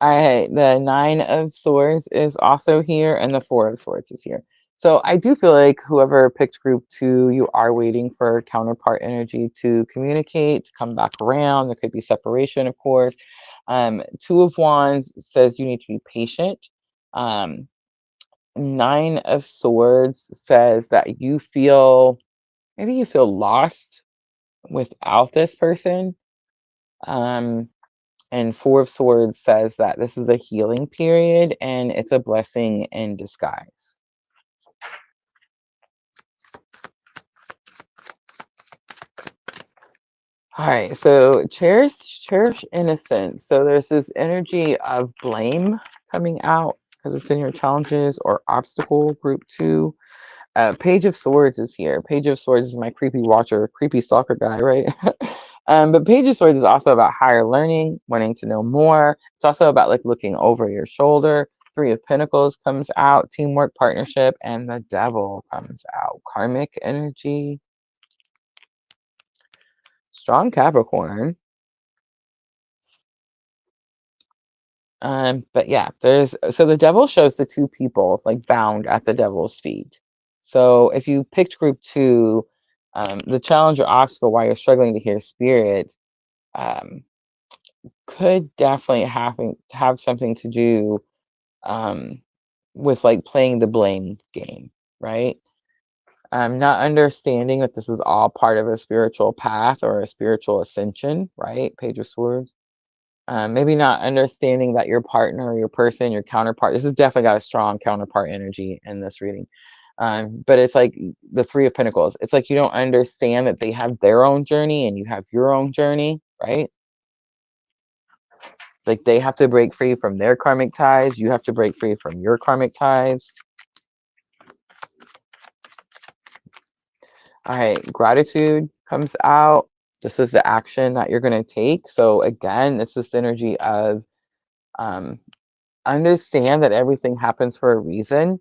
right, the Nine of Swords is also here, and the Four of Swords is here. So I do feel like whoever picked group 2, you are waiting for counterpart energy to communicate, to come back around. There could be separation, of course. Two of Wands says you need to be patient. Nine of Swords says that you feel, maybe you feel lost without this person. And Four of Swords says that this is a healing period and it's a blessing in disguise. All right, so cherish innocence. So there's this energy of blame coming out because it's in your challenges or obstacle group 2. Page of Swords is here. Page of Swords is my creepy watcher, creepy stalker guy, right? But Page of Swords is also about higher learning, wanting to know more. It's also about like looking over your shoulder. Three of Pentacles comes out, teamwork, partnership, and the Devil comes out. Karmic energy. Strong Capricorn. But yeah, so the Devil shows the two people like bound at the Devil's feet. So if you picked group 2, the challenge or obstacle while you're struggling to hear spirit could definitely have something to do with like playing the blame game, right? Not understanding that this is all part of a spiritual path or a spiritual ascension, right? Page of Swords. Maybe not understanding that your partner, your person, your counterpart, this has definitely got a strong counterpart energy in this reading. But it's like the Three of Pentacles. It's like you don't understand that they have their own journey and you have your own journey, right? Like they have to break free from their karmic ties. You have to break free from your karmic ties. All right, gratitude comes out. This is the action that you're going to take. So again, it's this energy of understand that everything happens for a reason.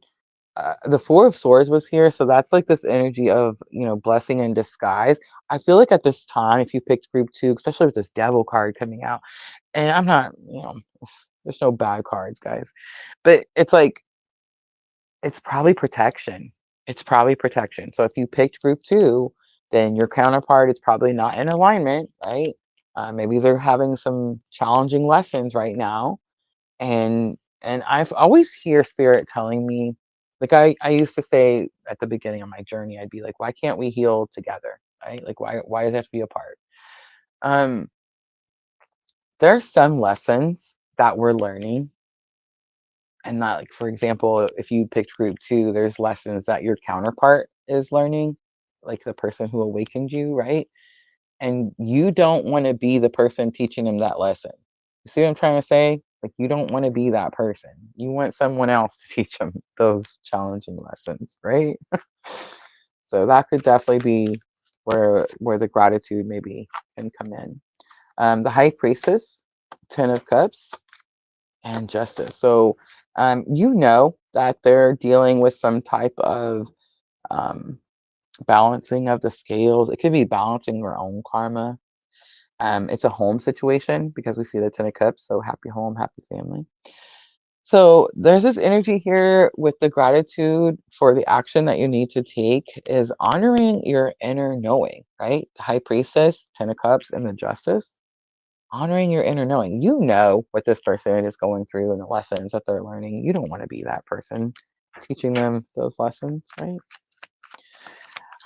The Four of Swords was here, so that's like this energy of, blessing in disguise. I feel like at this time, if you picked group 2, especially with this Devil card coming out, and I'm not, there's no bad cards, guys, but it's like, it's probably protection. It's probably protection. So if you picked group 2, then your counterpart is probably not in alignment, right? Maybe they're having some challenging lessons right now, and I've always hear spirit telling me, like I used to say at the beginning of my journey, I'd be like, why can't we heal together, right? Like why does it have to be apart? Um, there are some lessons that we're learning, and that, like, for example, if you picked group 2, there's lessons that your counterpart is learning, like the person who awakened you, right? And you don't want to be the person teaching them that lesson. You see what I'm trying to say? Like, you don't want to be that person. You want someone else to teach them those challenging lessons, right? So that could definitely be where the gratitude maybe can come in. The High Priestess, Ten of Cups, and Justice. So you know that they're dealing with some type of um, balancing of the scales. It could be balancing their own karma. It's a home situation because we see the Ten of Cups, so happy home, happy family. So there's this energy here with the gratitude for the action that you need to take is honoring your inner knowing, right? The High Priestess, Ten of Cups, and the Justice. Honoring your inner knowing. You know what this person is going through and the lessons that they're learning. You don't want to be that person teaching them those lessons, right?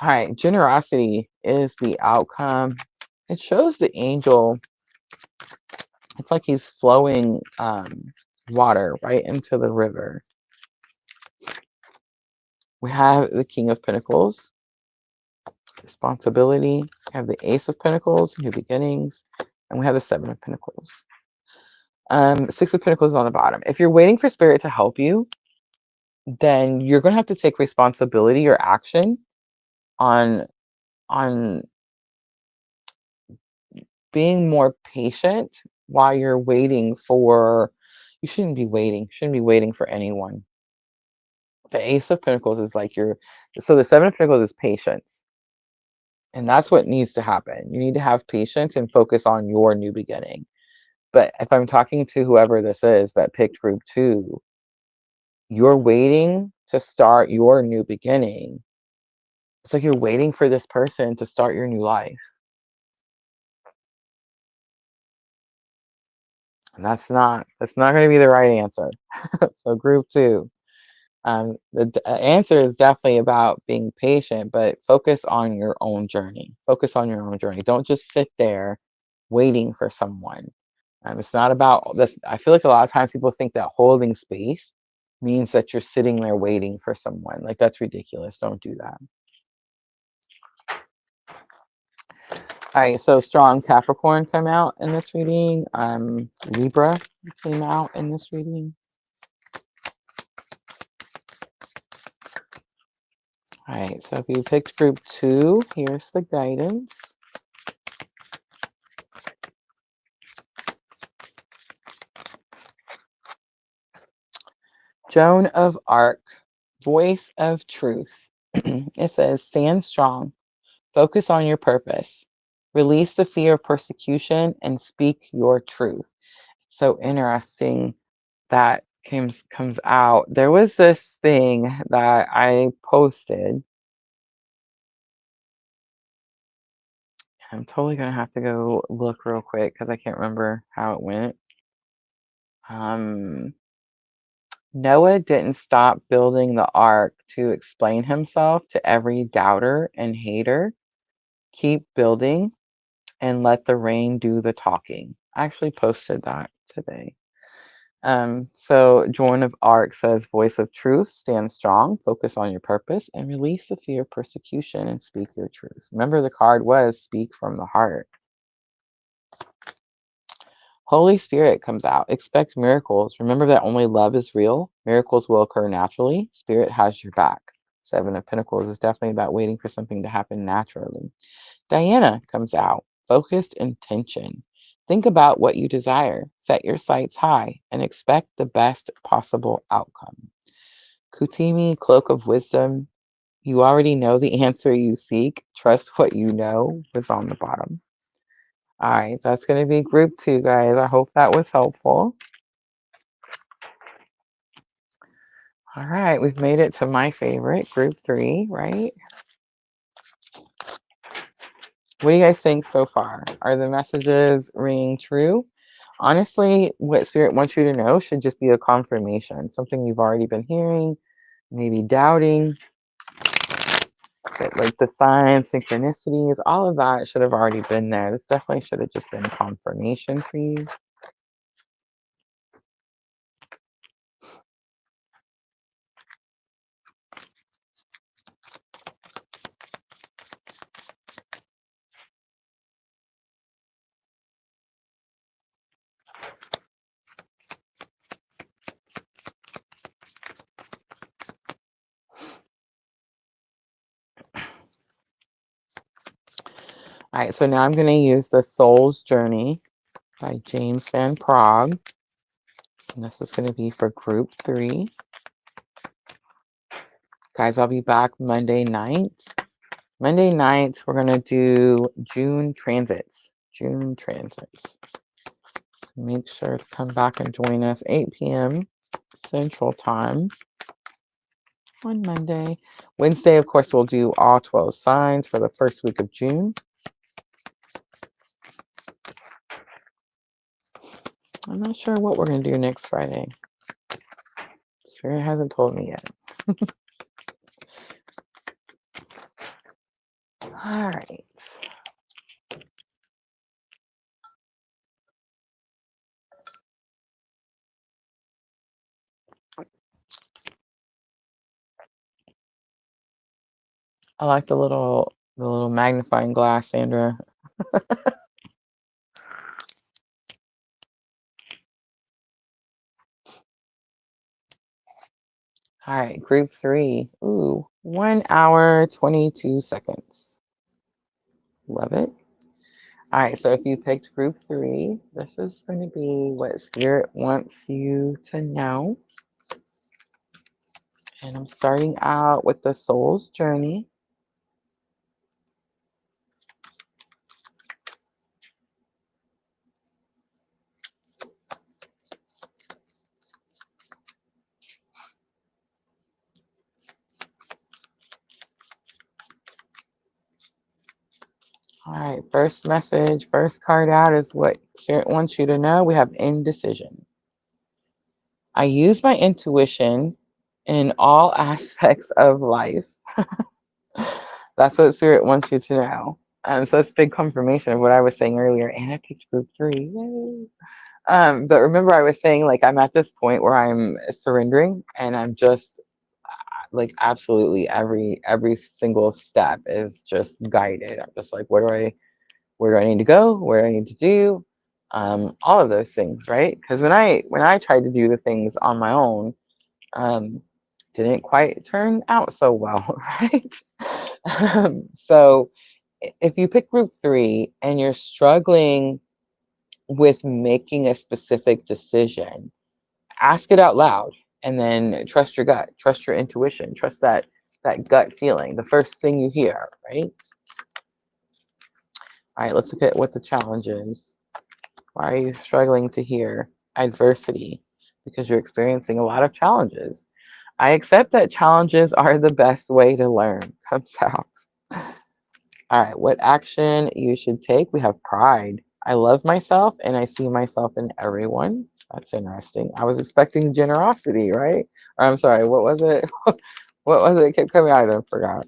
All right, generosity is the outcome. It shows the angel. It's like he's flowing water right into the river. We have the King of Pentacles, responsibility. We have the Ace of Pentacles, new beginnings, and we have the Seven of Pentacles. Six of Pentacles on the bottom. If you're waiting for Spirit to help you, then you're going to have to take responsibility or action on on being more patient while you're waiting for. You shouldn't be waiting for anyone. The Ace of Pentacles is like so the Seven of Pentacles is patience. And that's what needs to happen. You need to have patience and focus on your new beginning. But if I'm talking to whoever this is that picked group 2, you're waiting to start your new beginning. It's like you're waiting for this person to start your new life. And that's not going to be the right answer. So group 2, the answer is definitely about being patient, but focus on your own journey. Focus on your own journey. Don't just sit there waiting for someone. It's not about this. I feel like a lot of times people think that holding space means that you're sitting there waiting for someone. Like, that's ridiculous. Don't do that. All right, so strong Capricorn came out in this reading. Libra came out in this reading. All right, so if you picked group 2, here's the guidance. Joan of Arc, voice of truth. It says, stand strong, focus on your purpose, release the fear of persecution, and speak your truth. So interesting that comes out. There was this thing that I posted. I'm totally gonna have to go look real quick because I can't remember how it went. Noah didn't stop building the ark to explain himself to every doubter and hater. Keep building and let the rain do the talking. I actually posted that today. So Joan of Arc says, voice of truth, stand strong, focus on your purpose, and release the fear of persecution and speak your truth. Remember, the card was speak from the heart. Holy Spirit comes out. Expect miracles. Remember that only love is real. Miracles will occur naturally. Spirit has your back. Seven of Pentacles is definitely about waiting for something to happen naturally. Diana comes out. Focused intention. Think about what you desire. Set your sights high and expect the best possible outcome. Kutimi, cloak of wisdom. You already know the answer you seek. Trust what you know was on the bottom. All right, that's going to be group 2, guys. I hope that was helpful. All right, we've made it to my favorite, group 3, right? What do you guys think so far? Are the messages ringing true? Honestly, what Spirit wants you to know should just be a confirmation, something you've already been hearing, maybe doubting. But like the signs, synchronicities, all of that should have already been there. This definitely should have just been confirmation for you. All right, so now I'm going to use The Soul's Journey by James Van Praagh. And this is going to be for group 3. Guys, I'll be back Monday night. Monday nights, we're going to do June transits. So make sure to come back and join us 8 p.m. Central Time on Monday. Wednesday, of course, we'll do all 12 signs for the first week of June. I'm not sure what we're going to do next Friday. Spirit hasn't told me yet. All right. I like the little magnifying glass, Sandra. All right, group 3. Ooh, 1 hour, 22 seconds. Love it. All right, so if you picked group 3, this is going to be what Spirit wants you to know. And I'm starting out with the soul's journey. All right, first message, first card out is what Spirit wants you to know. We have indecision. I use my intuition in all aspects of life. That's what Spirit wants you to know. So that's big confirmation of what I was saying earlier. And I picked group 3. Yay. But remember, I was saying, like, I'm at this point where I'm surrendering, and I'm just like absolutely every single step is just guided. I'm just like, where do I need to go? Where do I need to do? All of those things, right? Because when I tried to do the things on my own, um, didn't quite turn out so well, right? So if you pick group 3 and you're struggling with making a specific decision, ask it out loud, and then trust your gut, trust your intuition, trust that gut feeling, the first thing you hear, right? All right, let's look at what the challenge is. Why are you struggling to hear adversity? Because you're experiencing a lot of challenges. I accept that challenges are the best way to learn. Comes out. All right, what action you should take? We have pride. I love myself and I see myself in everyone. That's interesting. I was expecting generosity, right? Or I'm sorry, what was it? What was it? It kept coming out. I forgot.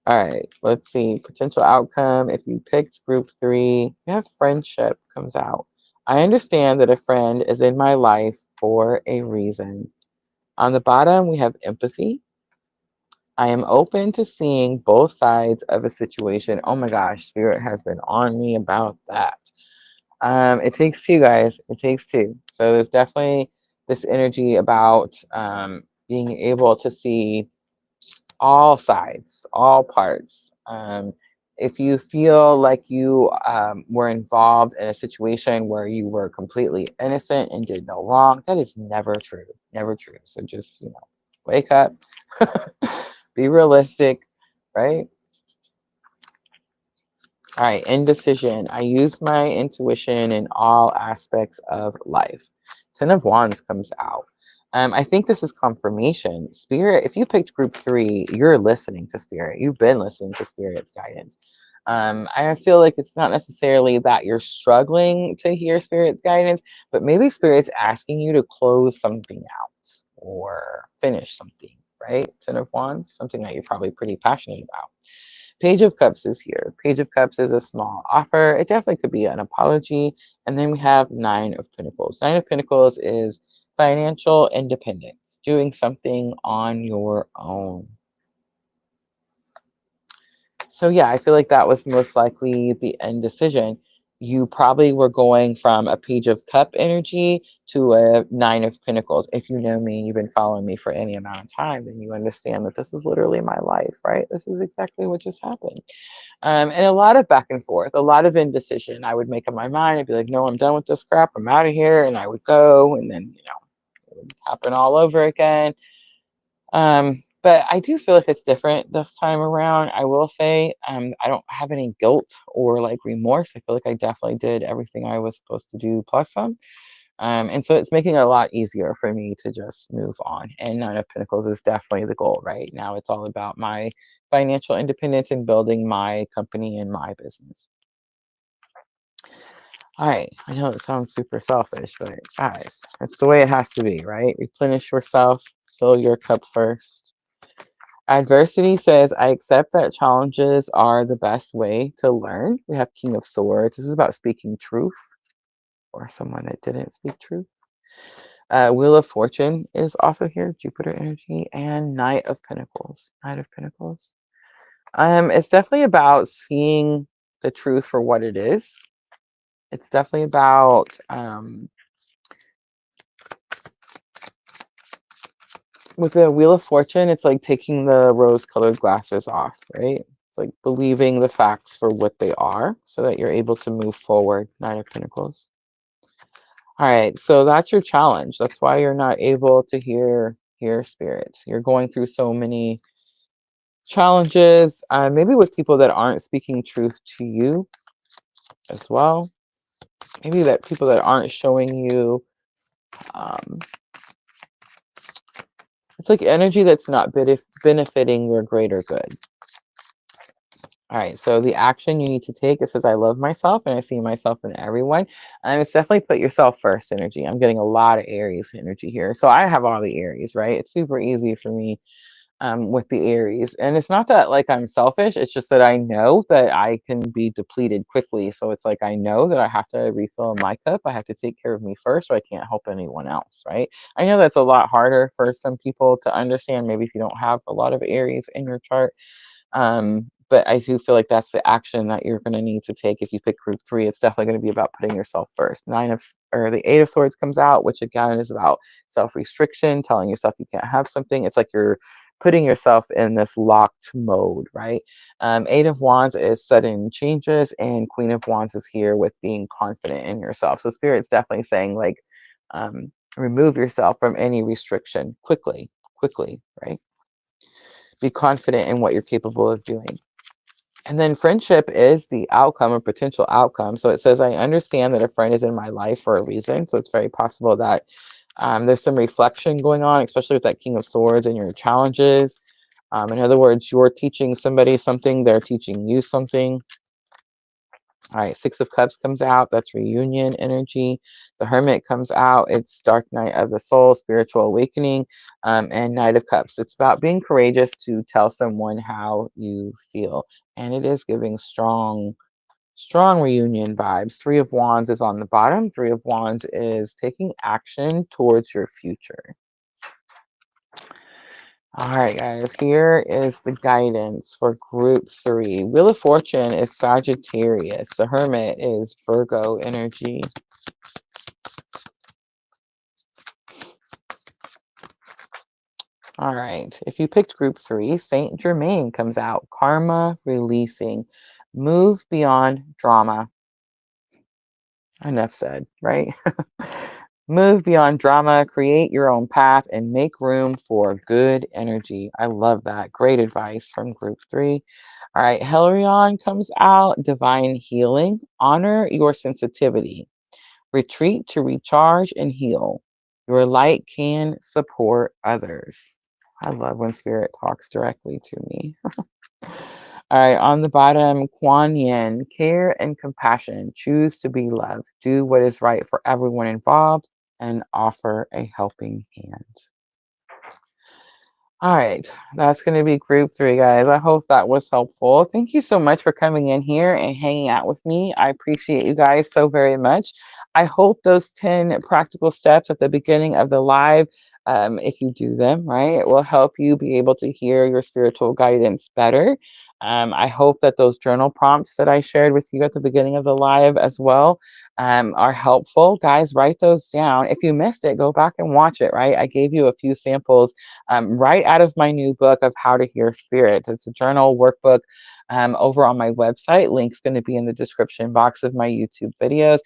All right, let's see. Potential outcome. If you picked group 3, you have friendship comes out. I understand that a friend is in my life for a reason. On the bottom, we have empathy. I am open to seeing both sides of a situation. Oh my gosh, Spirit has been on me about that. It takes two, guys. It takes two. So there's definitely this energy about being able to see all sides, all parts. If you feel like you were involved in a situation where you were completely innocent and did no wrong, that is never true. Never true. So just, wake up, be realistic, right? All right, indecision. I use my intuition in all aspects of life. 10 of Wands comes out. I think this is confirmation. Spirit, if you picked group 3, you're listening to Spirit. You've been listening to Spirit's guidance. I feel like it's not necessarily that you're struggling to hear Spirit's guidance, but maybe Spirit's asking you to close something out or finish something, right? 10 of Wands, something that you're probably pretty passionate about. Page of Cups is here. Page of Cups is a small offer. It definitely could be an apology. And then we have 9 of Pentacles. 9 of Pentacles is financial independence, doing something on your own. So yeah, I feel like that was most likely the indecision. You probably were going from a Page of Cup energy to a 9 of Pentacles. If you know me and you've been following me for any amount of time, then you understand that this is literally my life, right? This is exactly what just happened. And a lot of back and forth, a lot of indecision. I would make up my mind. I'd be like, no, I'm done with this crap. I'm out of here. And I would go, and then, it would happen all over again. But I do feel like it's different this time around. I will say, I don't have any guilt or like remorse. I feel like I definitely did everything I was supposed to do plus some. And so it's making it a lot easier for me to just move on. And Nine of Pentacles is definitely the goal right now. It's all about my financial independence and building my company and my business. All right, I know it sounds super selfish, but guys, it's the way it has to be, right? Replenish yourself, fill your cup first. Adversity says, I accept that challenges are the best way to learn. We have King of Swords. This is about speaking truth or someone that didn't speak truth. Wheel of Fortune is also here, Jupiter energy, and Knight of Pentacles. Knight of Pentacles. It's definitely about seeing the truth for what it is. It's definitely about with the Wheel of Fortune, it's like taking the rose-colored glasses off, right? It's like believing the facts for what they are so that you're able to move forward. Nine of Pentacles. All right, so that's your challenge. That's why you're not able to hear spirit. You're going through so many challenges, maybe with people that aren't speaking truth to you as well. Maybe that people that aren't showing you, um, it's like energy that's not benefiting your greater good. All right, so the action you need to take, it says, I love myself and I see myself in everyone. And it's definitely put yourself first energy. I'm getting a lot of Aries energy here. So I have all the Aries, right? It's super easy for me with the Aries. And it's not that like I'm selfish. It's just that I know that I can be depleted quickly. So it's like I know that I have to refill my cup. I have to take care of me first, or I can't help anyone else, right? I know that's a lot harder for some people to understand, maybe if you don't have a lot of Aries in your chart. But I do feel like that's the action that you're going to need to take if you pick group 3. It's definitely going to be about putting yourself first. The 8 of Swords comes out, which again is about self-restriction, telling yourself you can't have something. It's like you're putting yourself in this locked mode, right? 8 of Wands is sudden changes, and Queen of Wands is here with being confident in yourself. So Spirit's definitely saying like, remove yourself from any restriction quickly, right? Be confident in what you're capable of doing. And then friendship is the outcome or potential outcome. So it says, I understand that a friend is in my life for a reason. So it's very possible that there's some reflection going on, especially with that King of Swords and your challenges. In other words, you're teaching somebody something, they're teaching you something. All right, 6 of Cups comes out. That's reunion energy. The Hermit comes out. It's Dark Night of the Soul, spiritual awakening, and Knight of Cups. It's about being courageous to tell someone how you feel. And it is giving strong reunion vibes. 3 of Wands is on the bottom. 3 of Wands is taking action towards your future. All right, guys, here is the guidance for group 3. Wheel of Fortune is Sagittarius. The Hermit is Virgo energy. All right, if you picked group 3, Saint Germain comes out. Karma releasing. Move beyond drama. Enough said, right? Move beyond drama, create your own path, and make room for good energy. I love that. Great advice from group 3. All right, Helrion comes out. Divine healing. Honor your sensitivity. Retreat to recharge and heal. Your light can support others. I love when spirit talks directly to me. All right, on the bottom, Kuan Yin, care and compassion. Choose to be loved. Do what is right for everyone involved and offer a helping hand. All right, that's going to be group 3, guys. I hope that was helpful. Thank you so much for coming in here and hanging out with me. I appreciate you guys so very much. I hope those 10 practical steps at the beginning of the live, if you do them, right, it will help you be able to hear your spiritual guidance better. I hope that those journal prompts that I shared with you at the beginning of the live as well are helpful. Guys, write those down. If you missed it, go back and watch it, right? I gave you a few samples right out of my new book of How to Hear Spirits. It's a journal workbook over on my website. Link's going to be in the description box of my YouTube videos.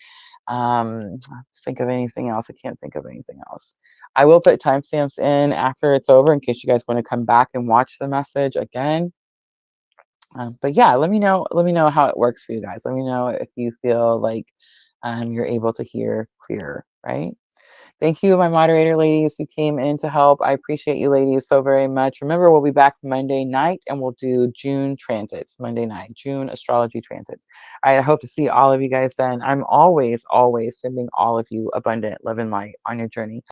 Think of anything else. I can't think of anything else. I will put timestamps in after it's over in case you guys want to come back and watch the message again. But yeah, let me know how it works for you guys. Let me know if you feel like you're able to hear clearer, right? Thank you, my moderator ladies who came in to help. I appreciate you ladies so very much. Remember, we'll be back Monday night and we'll do June transits, Monday night, June astrology transits. All right, I hope to see all of you guys then. I'm always, always sending all of you abundant love and light on your journey.